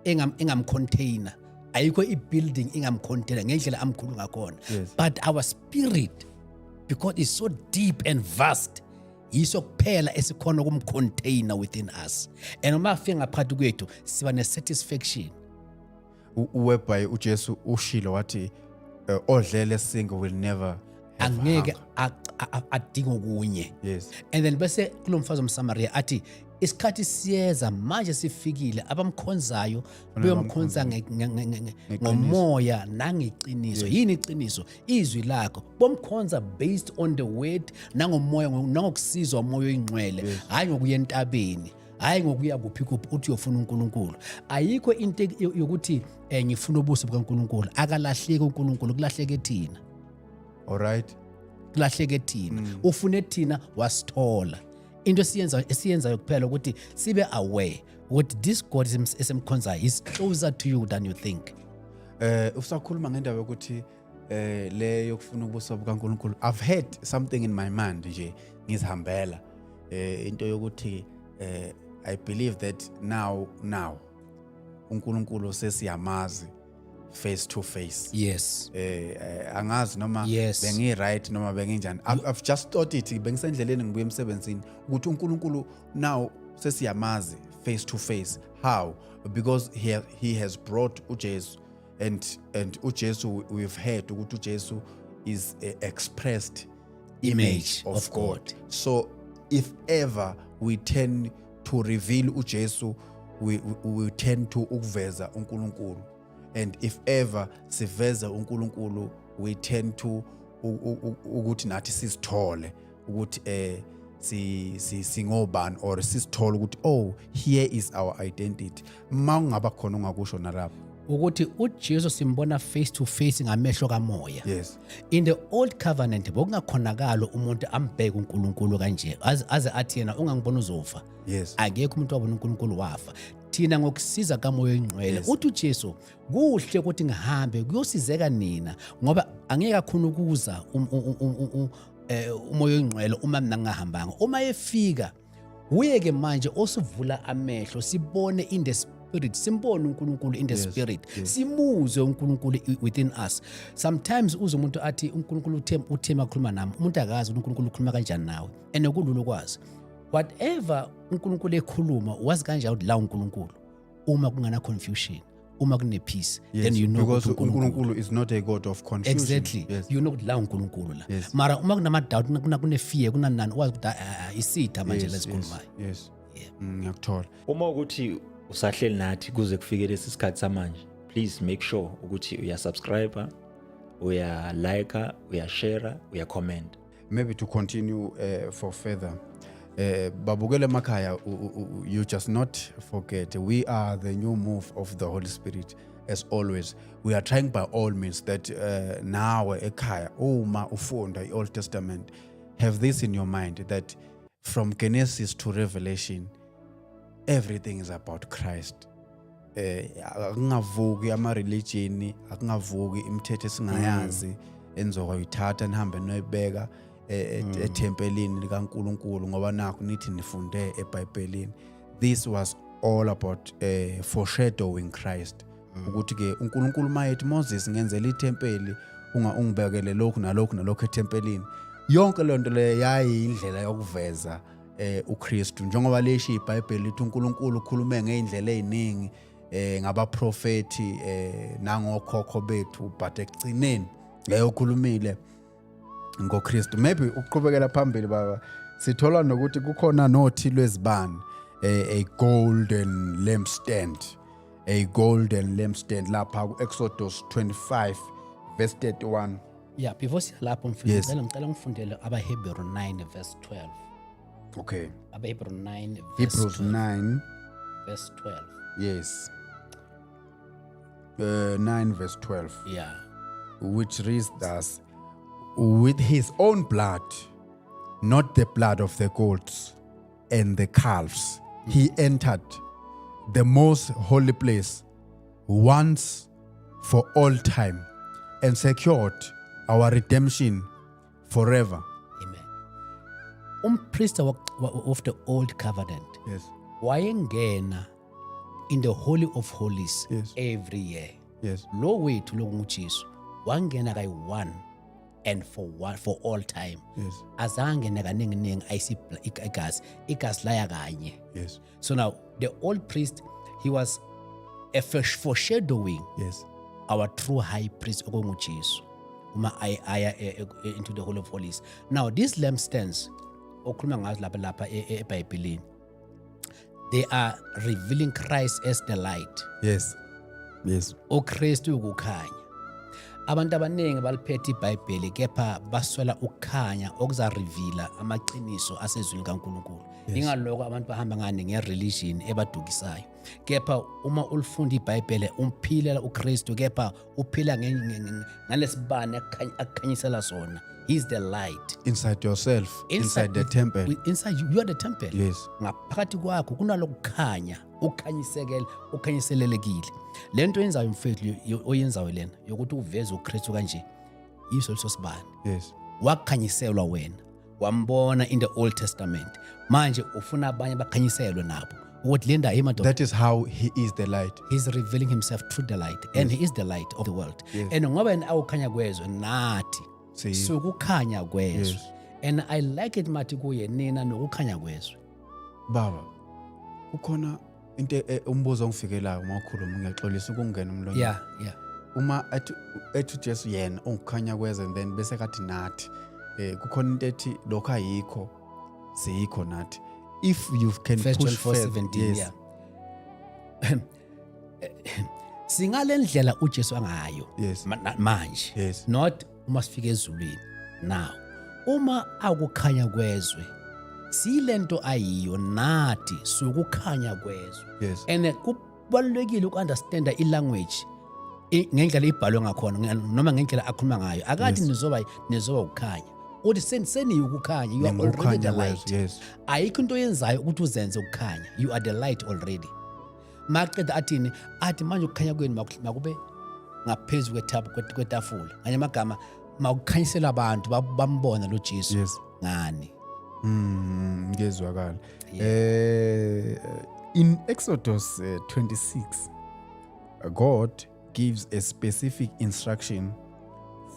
engamcontainer, ayikho ibuilding engamcontainer ngendlela amkhulu ngakhona. But our spirit, because it's so deep and vast, yiso kuphela esikhona ukumcontainer within us, and uma afika ngaphakathi kwethu siba nesatisfaction. Whereby uJesu ushilo wathi odlele single will never angeke adinga kunye. Yes. And then bese kulomfazi omSamaria athi isikhathi siyeza manje sifikile abamkhonzayo beyomkhonza ngomoya nangeqiniso. Yini iqiniso? Izwi lakho bomkhonza based on the word nangomoya nangokusizwa umoya oyingcwele, hayi ngokuya entabeni, hayi ngokuya kuphi kuphi uthi uyofuna uNkulunkulu. Ayikho into yokuthi ngifuna ubuso bukaNkulunkulu, akalahleki uNkulunkulu, kulahleke thina. All right. Kulahleke thina. Ufune thina wasithola. Into esiyenzayo kuphela ukuthi sibe aware ukuthi this God esemkhonzayo is closer to you than you think. Usakhuluma ngendaba yokuthi le yokufuna ubuso bukaNkulunkulu, I've heard something in my mind nje ngizihambela into yokuthi I believe that now uNkulunkulu sesiyamazi face to face. Yes. Angazi noma bengi right noma benginjani. I've just thought it bengisendleleni ngibuye emsebenzini ukuthi uNkulunkulu now sesiyamazi face to face. How? Because he has brought uJesu, and uJesu we've heard ukuthi uJesu is expressed image of God. So if ever we tend to reveal uJesu, we tend to ukuveza uNkulunkulu, and if ever siveza uNkulunkulu we tend to ukuthi nathi sisithole ukuthi singobani or sisithole ukuthi oh here is our identity. Mawungaba khona ungakusho nalapho ukuthi uJesu simbona face to face ngamehlo kamoya. Yes. In the old covenant bokungakhonakala umuntu ambheke uNkulunkulu kanje aze athi yena ungangibona uzofa. Yes. Akekho umuntu wabona uNkulunkulu wafa. Thina ngokusiza kamoya oyingcwele uthi uJesu kuhle ukuthi ngihambe kuyosizeka nina ngoba angeke akhona ukuza umoya oyingcwele uma mina ngahambanga. Uma efika uyeke manje osivula amehlo sibone in the spirit, simbone uNkulunkulu in the spirit, simuzwe uNkulunkulu within us. Sometimes uze umuntu athi uNkulunkulu uthema khuluma nami, umuntu akazi uNkulunkulu ukhuluma kanjani nawe, and kululu kwazi whatever uNkulunkulu ekhuluma wazi kanjani ukuthi la uNkulunkulu uma kungana confusion, uma kune peace, then you know because uNkulunkulu is not a God of confusion. Exactly. You know la uNkulunkulu la. Mara uma kunama doubt kune fear kunanani wazi ukuthi isitha manje lesikhulumayo. Yes. Ngiyakuthola. Uma ukuthi usahleli nathi kuze kufike lesi sikhathi samanje, please make sure ukuthi uya subscribe, uya like, uya share, uya comment. Maybe to continue for further. Babukele Makaya, you just not forget we are the new move of the Holy Spirit. as always, we are trying by all means that now ekhaya uma ufunda i-Old Testament, have this in your mind that from Genesis to Revelation, everything is about Christ. Akungavuki ama-religion, akungavuki imithetho esingayazi enizokuyithatha nihambe noyibeka ethempelini likaNkulunkulu ngoba nakho nithi nifunde eBhayibhelini. This was all about foreshadowing Christ. Ukuthi ke uNkulunkulu mayethi Moses ngenzela ithempeli ungibekele lokhu nalokhu nalokhu ethempelini. Yonke lento le yayindlela yokuveza uKristu njengoba leshi iBhayibheli lithi uNkulunkulu ukhulume ngeindlela eziningi ngabaprofeti nangokhokho bethu, but ekugcineni ukhulumile ngoKristu. Maybe ukuqhubekela phambili baba sithola nokuthi kukhona nothi lwezibani a golden lampstand, a golden lampstand lapha ku-Exodus 25 verse 31. Yeah, before siyalapho mfundisi ngicela ngifundele abaHebrew 9 verse 12. Okay. abaHebrew 9 Hebrews 9 verse 12. Yes. 9 verse 12. Yeah. Which reads thus, with his own blood, not the blood of the goats and the calves, he entered the most holy place once for all time and secured our redemption forever. Amen. Umpriest of the old covenant, Yes. wayengena in the holy of holies Yes. every year. Yes. Lo wethu lo nguJesu wangena kayi-1 and for all time. Yes. Azangena kaningi ayisipla igazi laya kanye. Yes. So now the old priest, he was a foreshadowing Yes. our true high priest okunguJesu uma aya into the holy of holies. Now these lampstands okhuluma ngazo lapha eBhayibhelini, they are revealing Christ as the light. Yes. Yes. uKristu ukukhanya. Abantu abaningi baliphethe iBhayibheli kepha baswela ukukhanya okuza reveala amaqiniso asezwini kaNkulunkulu. Ingaloko abantu bahamba ngani nge-religion ebadukisayo. Kepha uma ulifunda iBhayibheli umphilela uKristu kepha uphila ngalesibane akukhanyisela sona. He's the light. Inside yourself, inside the temple. Inside you are the temple. Yes. Ngaphakathi kwakho kunalokukhanya, ukhanyiselelekile. Lento yenzayo mfethu oyenzayo lena yokuthi uveze uKristu kanje yiso leso sibani. Yes. Wakhanyiselwa wena, wambona in the Old Testament. Manje ufuna abanye bakhanyiselwe nabo. Ukuthi lenda imadoda. That is how he is the light. He's revealing himself through the light, and he is the light of the world. Yes. And ngoba yena awukhanya kwezwe nathi sokukhanya kwezwe. Yes. And I like it mathi kuye nina nokukhanya kwezwe. Baba, ukhona into umbuzo ongifikelayo uma ukhuluma ngiyaxolisa ukungena emlonyeni. Yeah. Uma ethi Jesu yena ungikhanya kwezwe and then bese kathi nathi kukhona into ethi lokho ayikho siyikho nathi. If you can First John push further, 4:17, yes. yeah. Singalendlela uJesu angayo. Yes. Manje. Yes. Not uma sifika ezulwini. Now, uma akukhanya kwezwe, silento ayiyo nathi sokukhanya kwezwe. Yes. And kubalulekile ukunderstand ilanguage ngendlela ibhalwe ngakhona noma ngendlela akhuluma ngayo. Akathi nizoba ukukhanya. Uthi seni ukukhanya, you are already the light. Yes. Ayikho into yenzayo ukuthi uzenze ukukhanya. You are the light already. Maqeda athi manje ukukhanya kwenu makube ngaphezulu kwetafula. Nganye amagama makukhanyisela abantu bambona lo Jesu. Yes. Ngani? Ngezwakala. In Exodus 26, God gives a specific instruction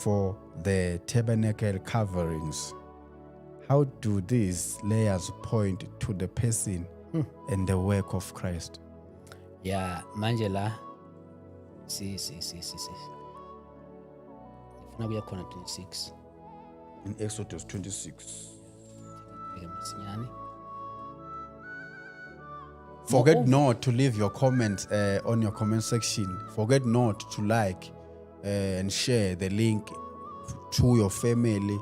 for the tabernacle coverings. How do these layers point to the person and the work of Christ? Yeah, manje la si ngifuna kuya khona 26 In Exodus 26. bheka masinyane. Forget not to leave your comments on your comment section. Forget not to like and share the link to your family,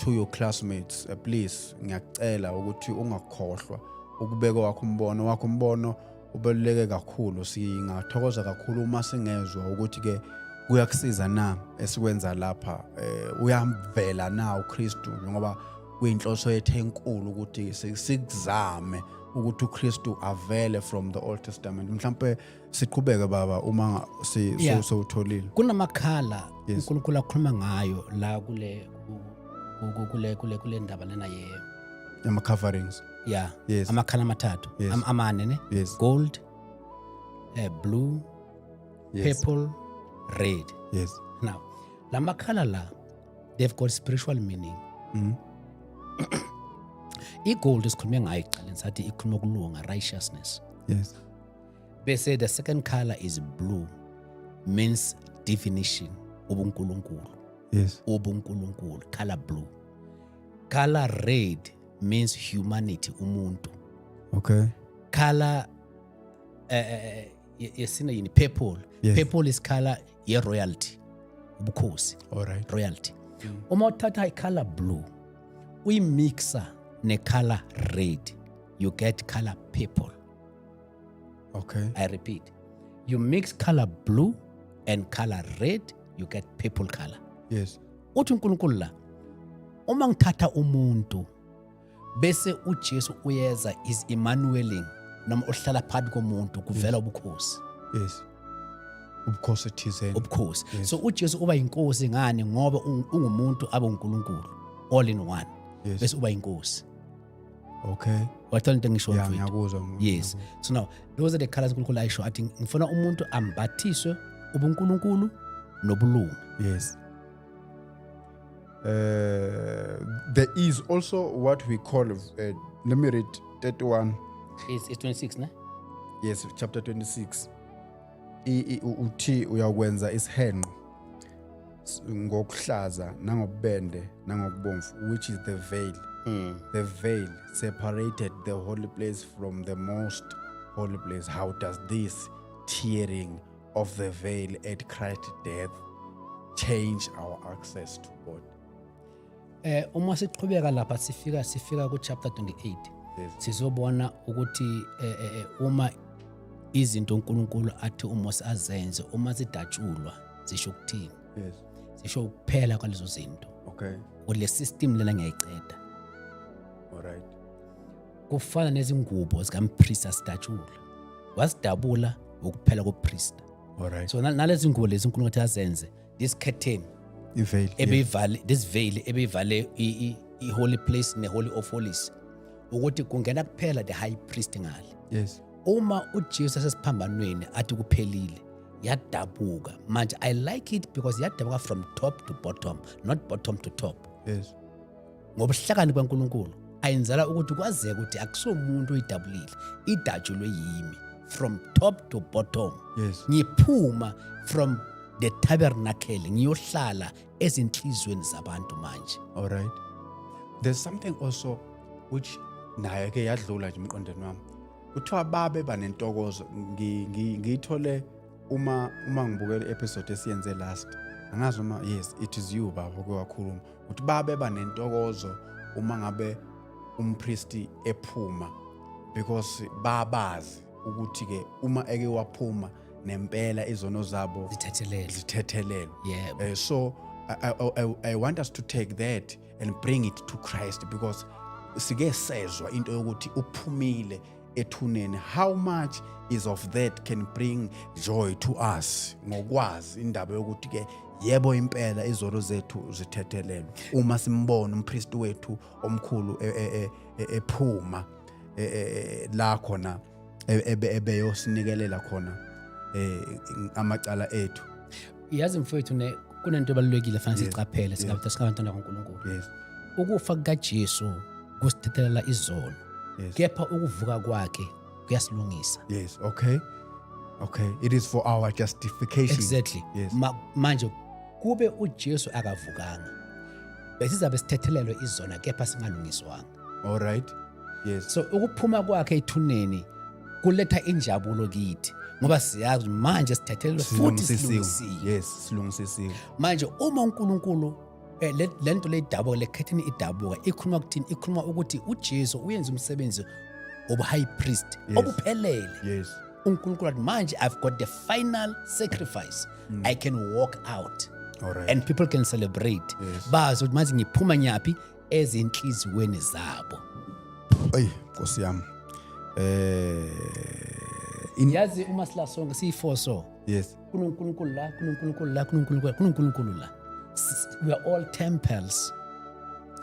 to your classmates. Please, ngiyacela ukuthi ungakhohlwa ukubeka wakho umbono ubaluleke kakhulu. Singathokoza kakhulu uma singezwa ukuthi ke kuyakusiza na esikwenza lapha, uyamvela na uKristu, ngoba kuyinhloso yethu enkulu ukuthi sikuzame ukuthi uKristu avele from the Old Testament. Mhlawumbe siqhubeke baba uma sewutholile. Kunamakhala uNkulunkulu akhuluma ngayo la kule ndaba lena ama coverings. Yeah. Yes. Amakhala amathathu. Amane ne? Yes. Gold, blue, Yes. purple, red. Yes. Now, la makhala la, they've got spiritual meaning. I-gold isikhulume ngayo ekuqaleni sathi ikhuluma ukulunga, righteousness. Yes. Bese the second color is blue, means definition, ubunkulunkulu. Yes. Ubunkulunkulu, color blue. Color red means humanity, umuntu. Okay. Color yesina yini purple. Yes. Purple is color ye royalty, ubukhosi. All right. Royalty. Uma uthatha i-color blue uyimixa ne-color red, you get color purple. Okay. I repeat, you mix color blue and color red, you get purple color. Yes. Uthi uNkulunkulu la, uma ngithatha umuntu bese uJesu uyeza is Emmanueling, noma ohlala phakathi komuntu kuvela ubukhosi. Yes. Ubukhosi thizeni. Ubukhosi. Yes. So uJesu uba inkosi ngani ngoba ungumuntu abe uNkulunkulu, all in one. Yes. Bese uba inkosi. Okay. Wathona into engisho Yeah, mfowethu. ngiyakuzwa. Yes. So now those are the colors uNkulunkulu ayisho athi ngifuna umuntu ambathiswe ubuNkulunkulu nobulungu. Yes. There is also what we call, let me read 31. It's 26, ne? Yes, chapter 26. Uthi uyakwenza isihenqo ngokuhlaza nangobende nangokubomvu, which is the veil. The veil separated the holy place from the most holy place. How does this tearing of the veil at Christ's death change our access to God? Uma siqhubeka lapha sifika ku chapter 28. Yes. Sizobona ukuthi uma izinto uNkulunkulu athi uMose azenze uma zidatshulwa zisho ukuthini. Yes. Zisho ukuphela kwalezo zinto. Okay. Kule system lena ngiyayiceda. All right. Kufana nezingubo zikampriest asidatshula. Wasidabula ukuphela kopriest. All right. So nalezi ngubo lezi uNkulunkulu athi azenze, this curtain Veil. ebeyivale, this veil ebeyivale I holy place ne holy of holies, ukuthi kungena kuphela the high priest ngale. Yes. Uma uJesu asesiphambanweni athi kuphelile, yadabuka. Manje I like it because yadabuka from top to bottom, not bottom to top. Yes. Ngobuhlakani kwaNkulunkulu ayenzela ukuthi kwazeke ukuthi akusomuntu oyidabulile, idatshulwe yimi from top to bottom. Yes. Ngiphuma from the tabernacle ngiyohlala ezinhlizweni zabantu manje. All right. There's something also which naye ke yadlula nje emqondweni wami. Kuthiwa babe banentokozo. Ngiyithole uma ngibukela episode esiyenze last. Angazi uma yes it is you baba okwakhuluma. Uthi babe banentokozo uma ngabe umpriest ephuma, because babazi ukuthi ke uma eke waphuma nempela izono zabo zithethelelwe. Yeah. So I want us to take that and bring it to Christ, because sike sezwa into yokuthi uphumile ethuneni. How much is of that can bring joy to us ngokwazi indaba yokuthi ke yebo impela izono zethu zithethelelwe uma simbona umpriest wethu omkhulu ephuma la khona ebeyosinikela khona amacala ethu. Yazi mfowethu ne kunento ebalulekile fanele sicaphele singabantwana kaNkulunkulu. Yes. Ukufa kukaJesu kusithethelela izono. Yes. Kepha ukuvuka kwakhe kuyasilungisa. Yes. Okay. It is for our justification. Exactly. Yes. Manje kube uJesu akavukanga, besizabe sithethelelwe izona kepha singalungiswanga. All right. Yes. So ukuphuma kwakhe ethuneni kuletha injabulo kithi ngoba siyazi manje sithethelelwe futhi silungisiwe. Yes, silungisisiwe. Manje uma uNkulunkulu lento le idabuka, le curtain idabuka, ikhuluma ukuthini? Ikhuluma ukuthi uJesu uyenza umsebenzi obu high priest Yes. obuphelele. Yes. uNkulunkulu athi manje I've got the final sacrifice. I can walk out. All right. And people can celebrate. Yes. Bazi ukuthi manje ngiphuma nyaphi ezinhliziyweni zabo. Ey, Nkosi yami. Yazi uma silasonke siyi4 so. Yes. kuNkulunkulu la, kuNkulunkulu la, kuNkulunkulu la. We are all temples.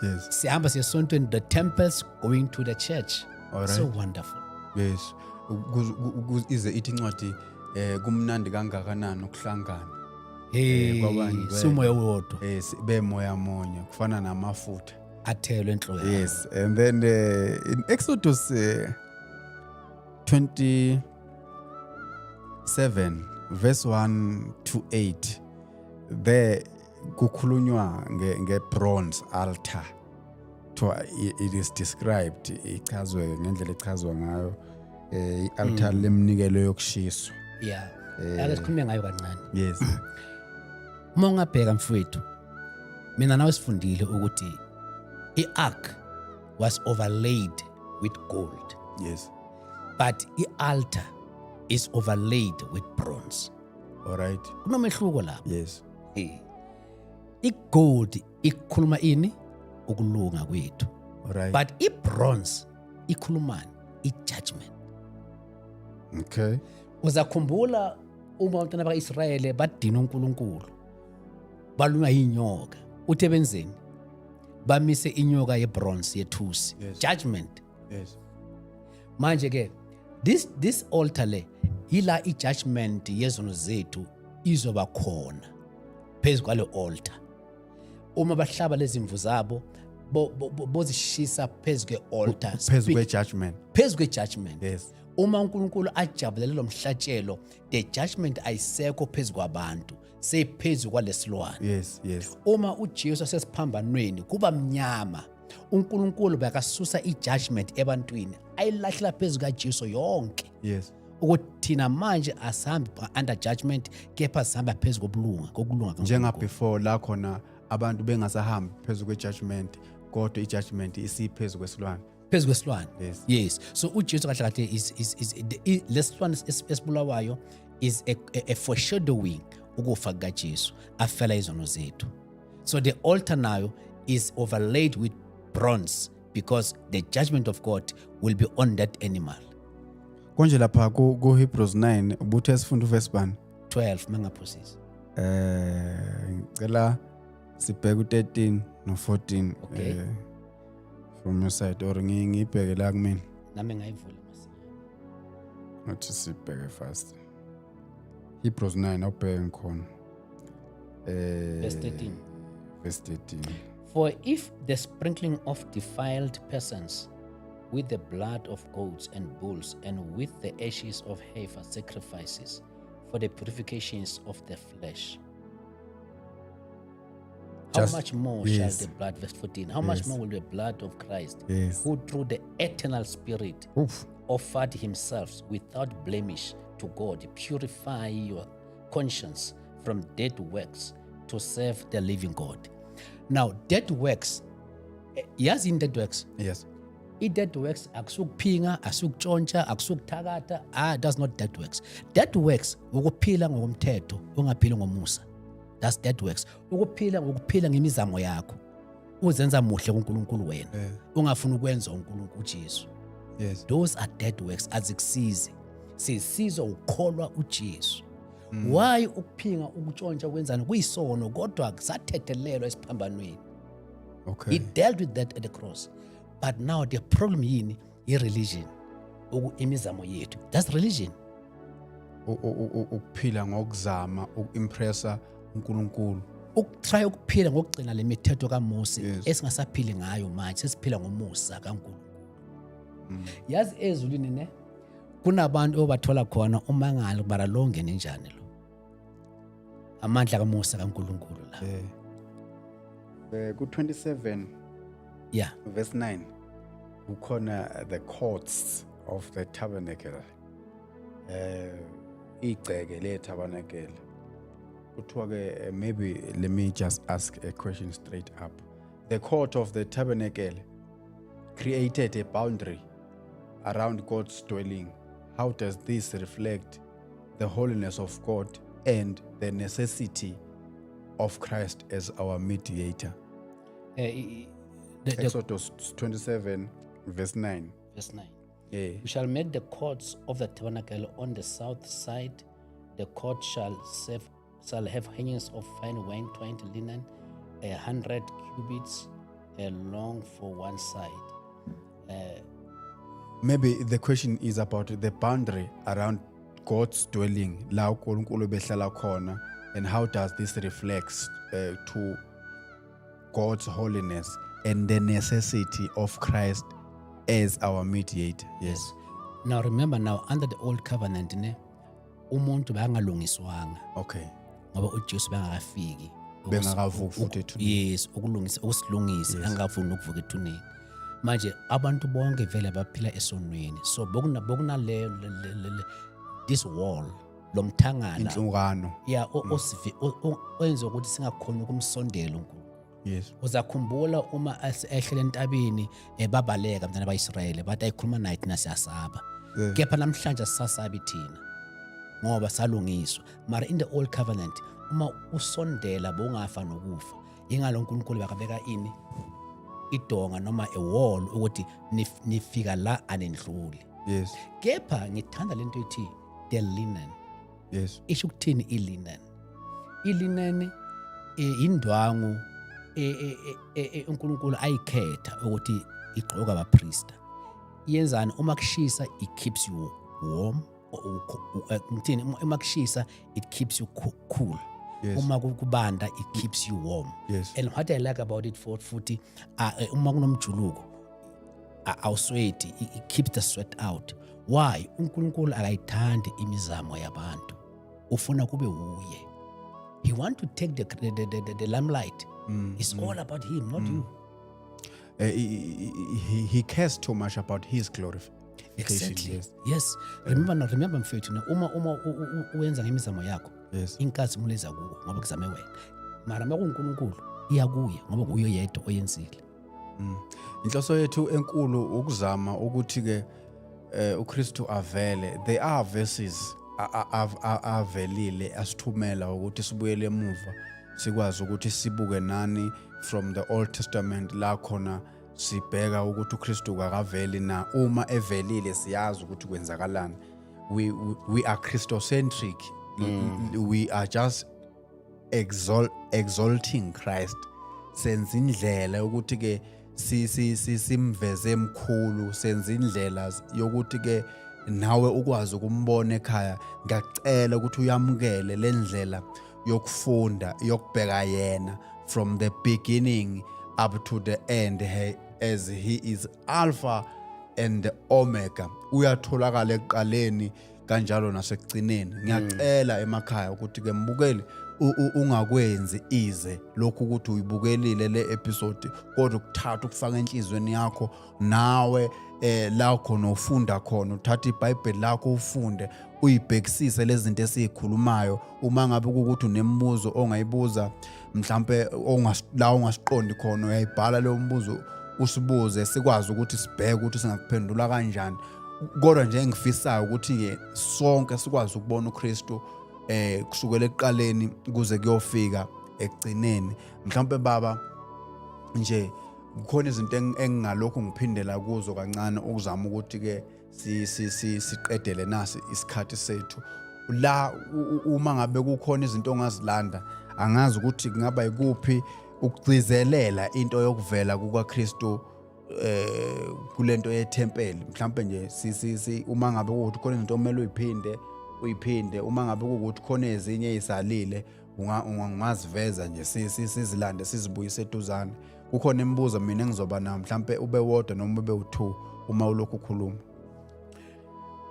Yes. Sihamba siyasontweni, the temples going to the church. All right. So wonderful. Yes. Ize ithi incwadi kumnandi kangakanani ukuhlangana. kwabanye Sumoya wodwa bemoya monye kufana namafutha. athelwe enhloko yakho. Yes, and then in Exodus 27 verse 1 to 8 there kukhulunywa nge-bronze altar. It is described, ichazwe ngendlela echazwa ngayo i-altar lemnikelo yokushiswa. Yeah. Ake sikhulume ngayo kancane. Yes. Uma ungabheka mfowethu, mina nawe sifundile ukuthi i-ark was overlaid with gold. Yes. But i-altar is overlaid with bronze. All right. Kunomehluko lapho. Yes. I-gold ikhuluma ini? Ukulunga kwethu. All right. But i-bronze ikhulumani? I-judgment. Okay. Uzakhumbula uma abantwana baka-Israyele badina uNkulunkulu, balunywa yinyoka, uthe benzeni? Bamise inyoka ye-bronze yethusi. Yes. Judgment. Yes. Manje ke this altar le ila i-judgment yezono zethu izoba khona phezu kwale altar. Uma bahlaba lezi mvu zabo bozishisa phezu kwe-altar, Phezu kwe-judgment. phezu kwe-judgment. Yes. Uma uNkulunkulu ajabulele lo mhlatshelo, the judgment ayisekho phezu kwabantu, sephezu kwalesilwane. Yes. Yes. Uma uJesu asesiphambanweni kuba mnyama, uNkulunkulu bakasusa i-judgment ebantwini, ayilahla phezu kaJesu yonke. Yes. Ukuthi thina manje asihambi under judgment, kepha sihamba phezu kokulunga Njenga kaNkulunkulu. before la khona abantu bengasahambi phezu kwe-judgment kodwa i-judgment isiphezu kwesilwane. Phezu kwesilwane. Yes. Yes. So uJesu kahle kahle is lesilwane esibulawayo is a foreshadowing ukufa kaJesu afela izono zethu. So the altar now is overlaid with bronze because the judgment of God will be on that animal. Konje lapha ku Hebrews 9 ubuthe sifunde uverse bani? 12 mangaphosisi. Ngicela sibheke u13 no14 Okay. From your side or ngibheke la kumina. Nami ngayivula masinya. Ngathi sibheke fast. Hebrews 9 awubheke ngikhona. Verse 13. Verse 13. For if the sprinkling of defiled persons with the blood of goats and bulls and with the ashes of heifer sacrifices for the purifications of the flesh, how much more shall the blood, verse 14, how much more will the blood of Christ, who through the eternal Spirit offered himself without blemish to God, purify your conscience from dead works to serve the living God. Now, dead works, yazi in dead works? Yes. I-dead works akusukuphinga, akusukutshontsha, akusukthakatha. That's not dead works. Dead works ukuphila ngokomthetho, ungaphili ngomusa. That's dead works. Ukuphila ngemizamo yakho. Uzenza muhle kuNkulunkulu wena. Ungafuna ukwenza uNkulunkulu uJesu. Yes. Those are dead works azikusizi. Sisizwa ukukholwa uJesu. Why ukuphinga ukutshontsha kwenzana kuyisono kodwa kusathethelelwa esiphambanweni. Okay. He dealt with that at the cross. But now the problem yini i-religion. Imizamo yethu. That's religion. Ukuphila ngokuzama ukimpressa uNkulunkulu. Ukutry ukuphila ngokugcina le mithetho kaMose Yes. esingasaphili ngayo manje, sesiphila ngomusa kaNkulunkulu. Yazi ezulwini ne kunabantu obathola khona umangalo bara longene njani lo. Amandla kaMose kaNkulunkulu la. Ku 27 Yeah. verse 9 kukhona the courts of the tabernacle. Igceke le tabernacle. Kuthiwa ke maybe let me just ask a question straight up. The court of the tabernacle created a boundary around God's dwelling, how does this reflect the holiness of God and the necessity of Christ as our mediator? Exodus 27, verse 9. Verse 9. Yeah. You shall make the courts of the tabernacle on the south side. The court shall have hangings of fine twined linen, 100 cubits long for one side. Maybe the question is about the boundary around God's dwelling, la uNkulunkulu behlala khona, and how does this reflects to God's holiness and the necessity of Christ as our mediator. Yes. Now remember, now under the old covenant, umuntu bangalungiswanga. Okay. Ngoba uJesu bangakafiki. Bengakavuki futhi ethuneni. Yes, ukusilungisa angavuni ukuvuka ethuneni. Manje abantu bonke vele baphila esonweni. So bokuna this wall lomthangala. Inhlukano. Yeah, oyenza ukuthi singakhona ukumsondela uNkulunkulu. Yes. Uzakhumbula uma ehlele entabeni babaleka abantwana bayiSrayeli bathi ayikhuluma naye thina siyasaba. Kepha namhlanje sisasabi thina ngoba salungiswa. Mara in the old covenant uma usondela bongafa nokufa, ingalo uNkulunkulu bakabeka ini idonga noma a wall ukuthi nifika la anendluli. Yes. Kepha ngithanda lento ethi the linen. Yes. Isho ukuthini ilinen? Ilinen indwangu uNkulunkulu ayikhetha ukuthi igqoka abapriest. Yenzani uma kushisa it keeps you warm, uma kushisa it keeps you cool. Yes. Uma kubanda it keeps you warm. Yes. And what I like about it futhi uma kunomjuluko awusweat, it keeps the sweat out. Why? uNkulunkulu akayithandi imizamo yabantu. Ufuna kube uye. He want to take the limelight. It's all about him, not you. He cares too much about his glorification. Exactly. Yes. Remember mfethu uma uwenza ngemizamo yakho. Yes. Inkazi muleza kuwe ngoba kuzame wena. Mara makuNkulunkulu iyakuya ngoba kuyo yedwa oyenzile. Inhloso yethu enkulu ukuzama ukuthi ke uKristu avele. There are verses avelile asithumela ukuthi sibuyele emuva sikwazi ukuthi sibuke nani from the Old Testament la khona sibheka ukuthi uKristu akaveli na uma evelile siyazi ukuthi kwenzakalani. We are Christocentric. We are just exalting Christ. Senza indlela ukuthi ke simveze emkhulu, senza indlela yokuthi ke nawe ukwazi ukumbona ekhaya. Ngiyacela ukuthi uyamukele lendlela yokufunda yokubheka yena from the beginning up to the end, as he is Alpha and the Omega. Uyatholakala ekuqaleni kanjalo nasekugcineni. Ngiyacela emakhaya ukuthi ke mbukeli ungakwenzi ize lokhu ukuthi uyibukelile le episode kodwa ukuthatha ukufaka enhlizweni yakho nawe la khona ufunda khona, uthatha iBhayibheli lakho ufunde uyibhekisise lezi zinto esizikhulumayo. Uma ngabe ukuthi unembuzo ongayibuza mhlambe la ongasiqondi khona, uyayibhala leyo mbuzo usibuze sikwazi ukuthi sibheke ukuthi singakuphendula kanjani. Kodwa nje engifisayo ukuthi ke sonke sikwazi ukubona uKristu kusukela ekuqaleni kuze kuyofika ekugcineni. Mhlambe baba nje kukhona izinto engingalokho ngiphindela kuzo kancane ukuzama ukuthi ke siqedele nasi isikhathi sethu la. Uma ngabe kukhona izinto ongazilanda, angazi ukuthi kungaba yikuphi ukugcizelela into yokuvela kukaKristu kulento yethempeli. Mhlambe nje uma ngabe ukuthi khona izinto omele uyiphinde, uma ngabe ukuthi khona ezinye ezisalile ungaziveza nje sizilande sizibuyise eduzane. Kukhona imibuzo mina engizoba nayo, mhlambe ube wodwa noma ube u2 uma ulokhu ukhuluma.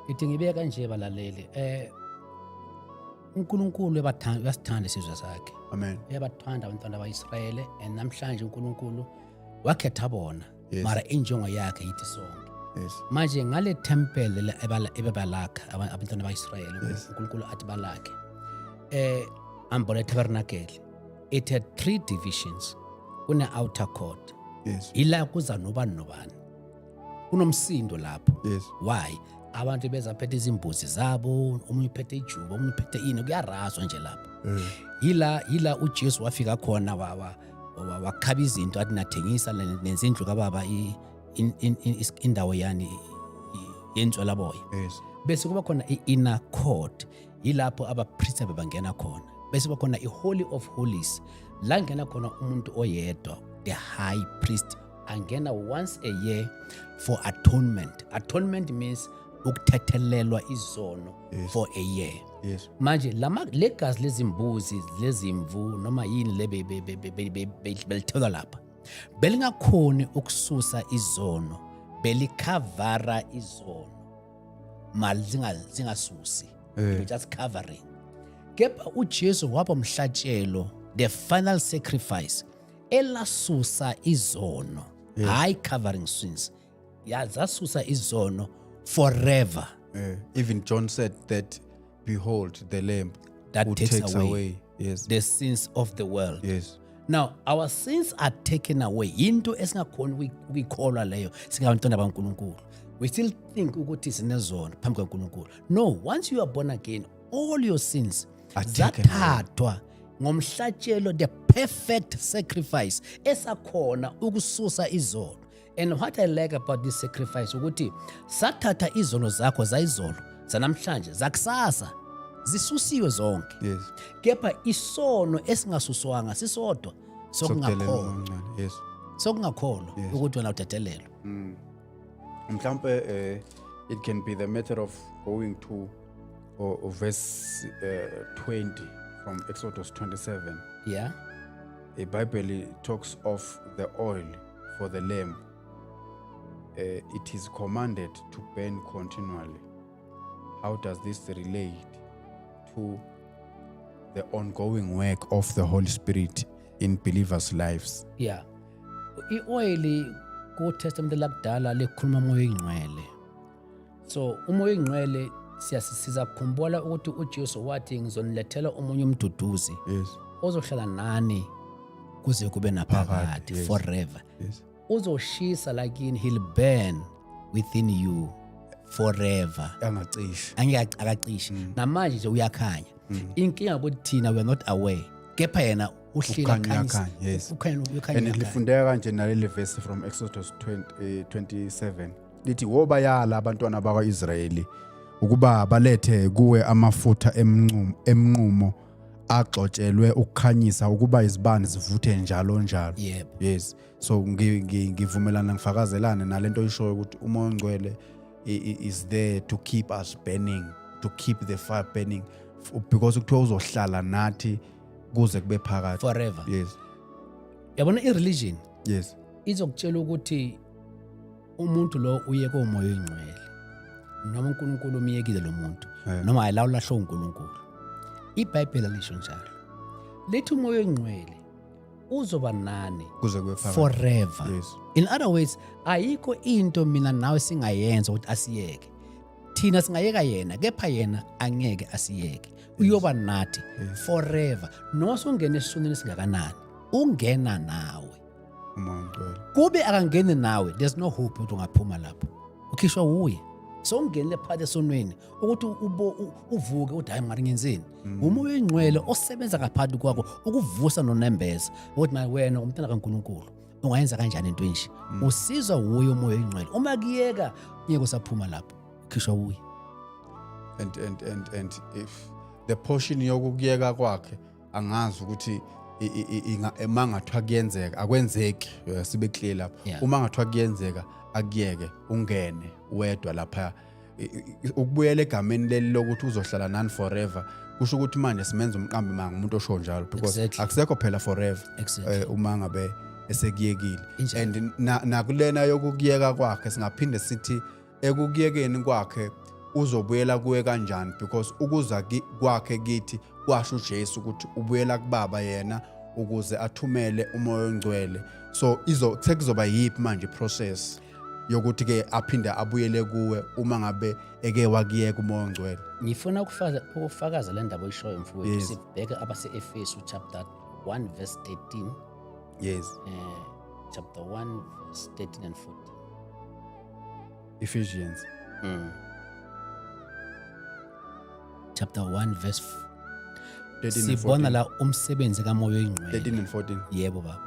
Ithi ngibeka kanje balaleli, uNkulunkulu uyasithanda isizwe sakhe. Amen. Uyabathanda abantwana bayiSrayeli, and namhlanje uNkulunkulu wakhetha bona. Yes. Mara injongo yakhe yithi sonke. Yes. Manje ngale temple ebebalakha abantwana bayiSrayeli, uNkulunkulu athi balakhe ambone tabernacle, it had 3 divisions. Kune outer court. Yes. Ila kuza nobani. kunomsindo lapho. Yes. Why? Abantu bezaphethe izimbuzi zabo, omunye uphethe ijuba, omunye uphethe ini, kuyaraswa nje lapho. Yila uJesu wafika khona wakhaba izinto athi nathengisa nezindlu kababa indawo yani yentswelaboya. Yes. Bese kuba khona i-inner court, yilapho abapriest bangena khona. Bese kuba khona i-Holy of Holies, la ngena khona umuntu oyedwa, the high priest, angena once a year for atonement. Atonement means ukuthethelelwa izono for a year. Yes. Manje legazi lezimbuzi lezimvu noma yini le belithola lapha, belingakhoni ukususa izono, belikhavara izono mali zingasusi, just covering. Kepha uJesu waba umhlatshelo, the final sacrifice, elasusa izono, hayi covering sins, yazasusa izono forever. Even John said that, behold the lamb that who takes away yes, the sins of the world. yes, Now our sins are taken away. Into esingakhona ukuyikholwa leyo singabantwana baNkulunkulu. We still think ukuthi sinezono phambi kaNkulunkulu. No, once you are born again, all your sins are taken away. zathathwa ngomhlatshelo, the perfect sacrifice esakhona ukususa izono. And what I like about this sacrifice ukuthi sathatha izono zakho zayizolo, zanamhlanje, zakusasa, zisusiwe zonke. yes. Kepha isono esingasuswanga sisodwa Sokudelela sokungakholwa, kancane, yes. sokungakholwa Yes. ukuthi wena uthethelelwa. Mhlampe it can be the matter of going to verse 20 from Exodus 27. Yeah. The Bible talks of the oil for the lamp. It is commanded to burn continually. How does this relate to the ongoing work of the Holy Spirit in believers' lives? Yeah. I-oil ku Testament lakudala likhuluma umoya oyingcwele. So umoya oyingcwele siza kukhumbula ukuthi uJesu wathi ngizonilethela omunye umduduzi Yes. ozohlala nani kuze kube naphakade, yes. forever. Yes. Uzoshisa lakini he'll burn within you forever. Angacishi. Angeke akacishi. Namanje nje uyakhanya. Inkinga ukuthi thina we are not aware. Kepha yena uhlila Ukhanya, yes. ukhanya. And lifundeka kanje naleli verse from Exodus 27. Lithi wobayala abantwana bakwaIsrayeli ukuba balethe kuwe amafutha emnqumo agxotshelwe ukukhanyisa ukuba izibane zivuthe njalo njalo. Yep. Yes. So ngivumelana ngifakazelane nalento ishoyo ukuthi umoya ongcwele is there to keep us burning, to keep the fire burning, because kuthiwa uzohlala nathi kuze kube phakade Forever. Yes. Yabona i-religion Yes. izokutshela ukuthi umuntu lo uye komoya oyingcwele noma uNkulunkulu umyekile lo muntu noma ayilawulahlwa uNkulunkulu. iBhayibheli lisho njalo, lithi umoya oyingcwele uzoba nani Kuze kube phakade. forever. Yes. In other words, ayikho into mina nawe singayenza ukuthi asiyeke. Thina singayeka yena, kepha yena angeke asiyeke. Uyoba nathi forever. Nosungena esonweni singakanani, ungena nawe. Umoya ongcwele. Kube akangene nawe, there's no hope ukuthi ungaphuma lapho. Ukhishwa uye. So ungenile phakathi esonweni ukuthi uvuke uthi hayi mari ngenzeni. Umoya oyingcwele osebenza ngaphakathi kwakho ukuvusa nonembeza ukuthi manje wena umntana kaNkulunkulu ungayenza kanjani into enje. Usizwa uye umoya oyingcwele. Uma kuyeka ngeke usaphuma lapho. Ukhishwa uye. And if the portion yokuyeka kwakhe angazi ukuthi mangathwa kuyenzeka akwenzeki, sibe clear lapho. Yeah. Uma ngathwa kuyenzeka akuyeke ungene wedwa lapha. Ukubuyela egameni leli lokuthi uzohlala nani forever kusho ukuthi manje simenza umqambi manga umuntu osho njalo, because Exactly. akusekho phela forever. Exactly. Uma ngabe esekuyekile. Injalo. And nakulena yokukuyeka kwakhe singaphinde sithi ekukuyekeni kwakhe uzobuyela kuwe kanjani, because ukuza kwakhe kithi kwasho uJesu ukuthi ubuyela kuBaba yena ukuze athumele umoya ongcwele. So sekuzoba yiphi manje process yokuthi ke aphinde abuyele kuwe uma ngabe eke wakiyeka umoya ongcwele? Ngifuna ukufakaza le ndaba oyishoyo mfowethu. Yes. Sibheke abase-Efesu chapter 1 verse 13. Yes. Chapter 1 verse 13 and 14. Ephesians chapter 1 verse 13 and sibona 14. la umsebenzi kamoya 13 oyingcwele. and 14. Yebo baba.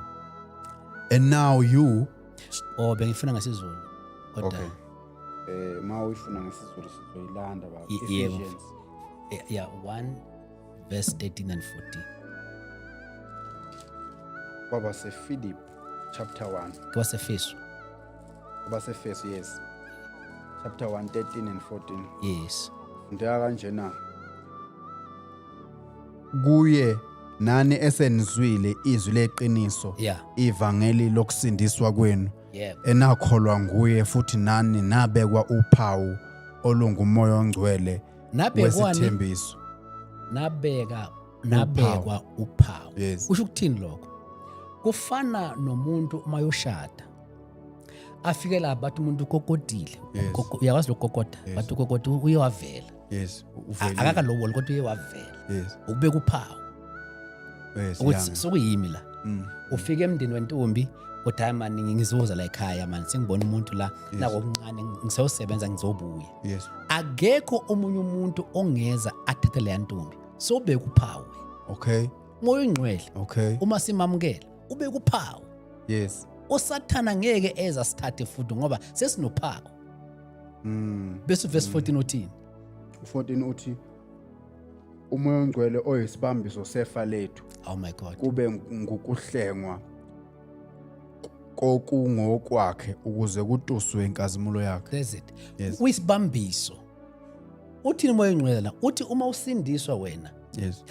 And now you Bengifuna ngesizulu. Kodwa okay. Ma uyifuna ngesizulu sizoyilanda baba. Yebo. Ephesians. Yeah, 1 verse 13 and 14. Baba se Philip chapter 1. Kwasefeso. Baba se first, yes. Chapter 1 13 and 14. Yes. Ndaya kanjena. Kuye nani esenizwile izwi leqiniso. Yeah. Ivangeli lokusindiswa kwenu. Yebo. Enakholwa nguye futhi nani nabekwa uphawu olungumoya ongcwele wesithembiso. Nabekwa uphawu. Yes. Kusho ukuthini lokho? Kufana nomuntu uma yoshada. Afike la bathi umuntu ukokodile. Yes. Uyakwazi lokokota, Yes. bathi ukokota uye wavela. Yes. Akakaloboli kodwa uye wavela. Yes. Ukubeka uphawu. Yes. Ukuthi sokuyimi la. Ufike emndeni wentombi kodwa hayi mani ngizoza la ekhaya mani sengibona umuntu la nako okuncane ngizosebenza ngizobuya. Yes. Akekho omunye umuntu ongeza athathe le ntombi. Sobeka uphawu. Okay. Moya oyingcwele. Okay. Uma simamukela ubeka uphawu. Yes. Usathana ngeke eza sithathe futhi ngoba sesinophawu. Bese verse 14 uthini? 14 uthi umoya ongcwele oyisibambiso sefa lethu Oh my God. kube ngukuhlengwa kokungokwakhe ukuze kutuswe inkazimulo yakhe. That's it. Yes. Wisibambiso. Uthini moya oyingcwele la? Uthi uma usindiswa wena. Yes.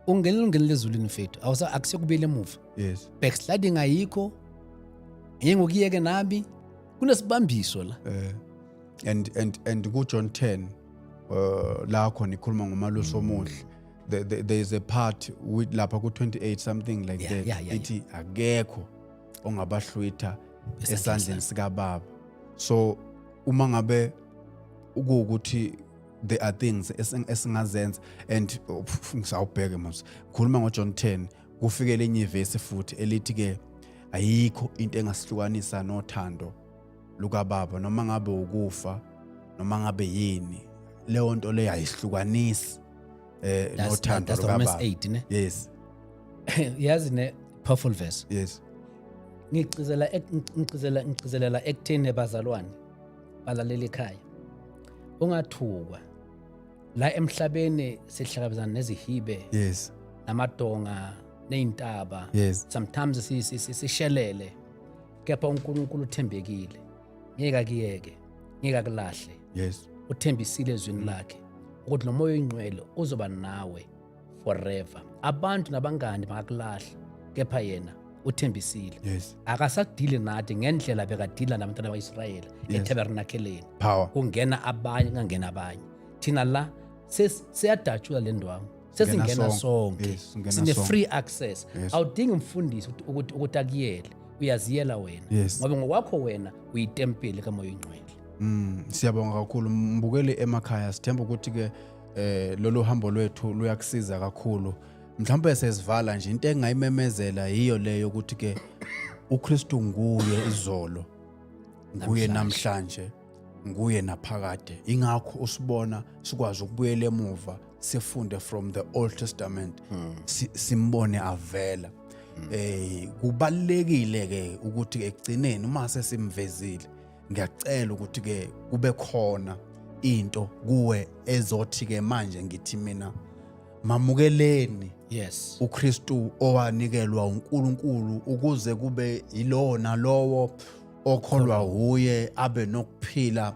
Ungenile ezulwini mfethu. Akusekubile emuva. Yes. Backsliding ayikho. Ngokuyeke nabi. Kunesibambiso la. And ku John 10 la khona ikhuluma ngomalusi omuhle. There is a part with lapha ku 28 something like that. Ithi akekho ongabahlwitha esandleni sika baba. So uma ngabe ukuthi there are things esingazenza and ngisawubheke manje khuluma ngo John 10 kufike lenye verse futhi elithi ke ayikho into engasihlukanisa nothando luka baba noma ngabe ukufa noma ngabe yini leyo nto le ayihlukanisi nothando luka baba. 8 ne? Yes. Yazi ne powerful verse. Yes. Ngicizelela ekutheni nebazalwane balalela ekhaya. Ungathukwa. La emhlabeni sihlangabezana nezihibe. Yes. Namadonga neintaba. Yes. Sometimes sishelele. Kepha uNkulunkulu uthembekile. Ngeke akiyeke. Ngeke akulahle. Yes. Uthembisile ezwini lakhe ukuthi lo moya oyingcwele uzoba nawe forever. Abantu nabangani bangakulahla kepha yena uthembisile. Yes. Akasadili nathi ngendlela bekadila nabantwana baIsrayeli eTabernakeleni. Power. Kungena abanye kungena abanye. Thina la siyadatshula le ndwangu. Sesingena sonke. Yes, Sine free access. Yes. Awudingi umfundisi ukuthi akuyele. Uyaziyela wena. Yes. Ngoba ngokwakho wena uyitempeli kamoya oyingcwele. Siyabonga kakhulu mbukeli emakhaya sithemba ukuthi ke lolu hambo lwethu luyakusiza kakhulu. Mhlawumbe sesivala nje into engayimemezela yiyo leyo ukuthi ke uKristu nguye izolo. Nguye namhlanje. Nguye naphakade. Ingakho usibona sikwazi ukubuyela emuva sifunde from the Old Testament. Simbone avela. Kubalekile ke ukuthi ekugcineni uma sesimvezile ngiyacela ukuthi ke kube khona into kuwe ezothi ke manje ngithi mina mamukeleni. Yes. uKristu owanikelwa uNkulunkulu ukuze kube yilona lowo okholwa uye abe nokuphila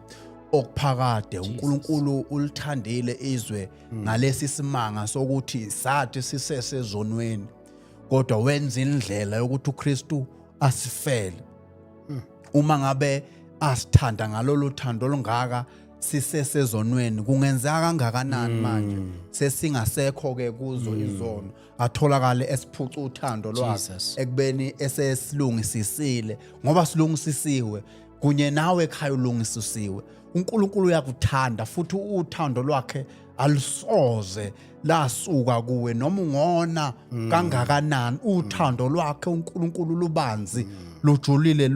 okuphakade. uNkulunkulu ulithandile izwe ngalesi simanga sokuthi sathi sisesezonweni kodwa wenza indlela yokuthi uKristu asifele. Uma ngabe asithanda ngalolu thando olungaka sisesezonweni kungenzeka kangakanani manje sesingasekho ke kuzo izono atholakale esiphuca uthando lwakhe ekubeni esesilungisisile ngoba silungisisiwe kunye nawe ekhaya ulungisisiwe. uNkulunkulu uyakuthanda futhi uthando lwakhe alusoze lasuka kuwe noma ungona kangakanani. Uthando lwakhe uNkulunkulu lubanzi lujulile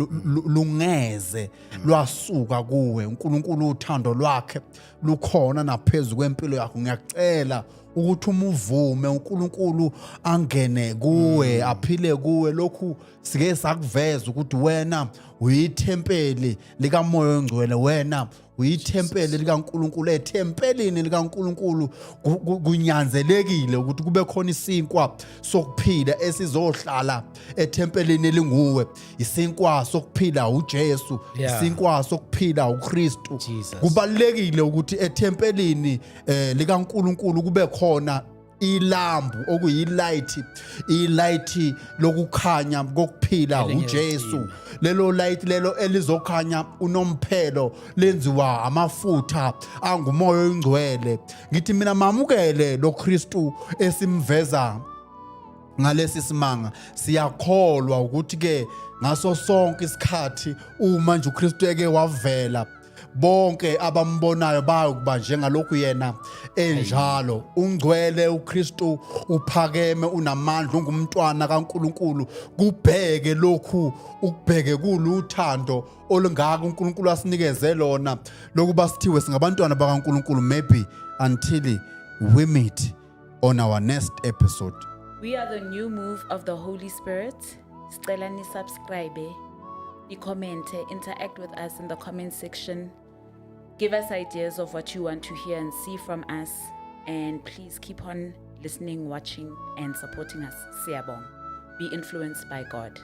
lungeze lwasuka kuwe. uNkulunkulu uthando lwakhe lukhona naphezulu kwempilo yakho. Ngiyacela ukuthi umuvume uNkulunkulu angene kuwe, aphile kuwe. Lokhu sike sakuveza ukuthi wena uyithempeli likaMoya oNgcwele, wena uyithempeli likaNkulunkulu. Ethempelini likaNkulunkulu kunyanzelekile ukuthi kube khona isinkwa sokuphila esizohlala ethempelini elinguwe. Isinkwa sokuphila uJesu, isinkwa sokuphila uKristu. Kubalekile ukuthi ethempelini likaNkulunkulu kube khona ilambu okuyi-light lokukhanya kokuphila uJesu. Lelo light lelo elizokhanya unomphelo lenziwa amafutha anguMoya oNgcwele. Ngithi mina mamukele lo Kristu esimveza ngalesi simanga. Siyakholwa ukuthi ke ngaso sonke isikhathi uma nje uKristu eke wavela, bonke abambonayo bayokuba njengalokhu yena enjalo. Ungcwele uKristu, uphakeme, unamandla, ungumntwana kaNkulunkulu. Kubheke lokhu, ukubheke kuluthando olungaka uNkulunkulu asinikeze lona lokuba sithiwe singabantwana bakaNkulunkulu. Maybe until we meet on our next episode. We are the new move of the Holy Spirit. Sicela ni subscribe, ni comment, interact with us in the comment section. Give us ideas of what you want to hear and see from us. And please keep on listening, watching, and supporting us. Siyabonga. Be influenced by God.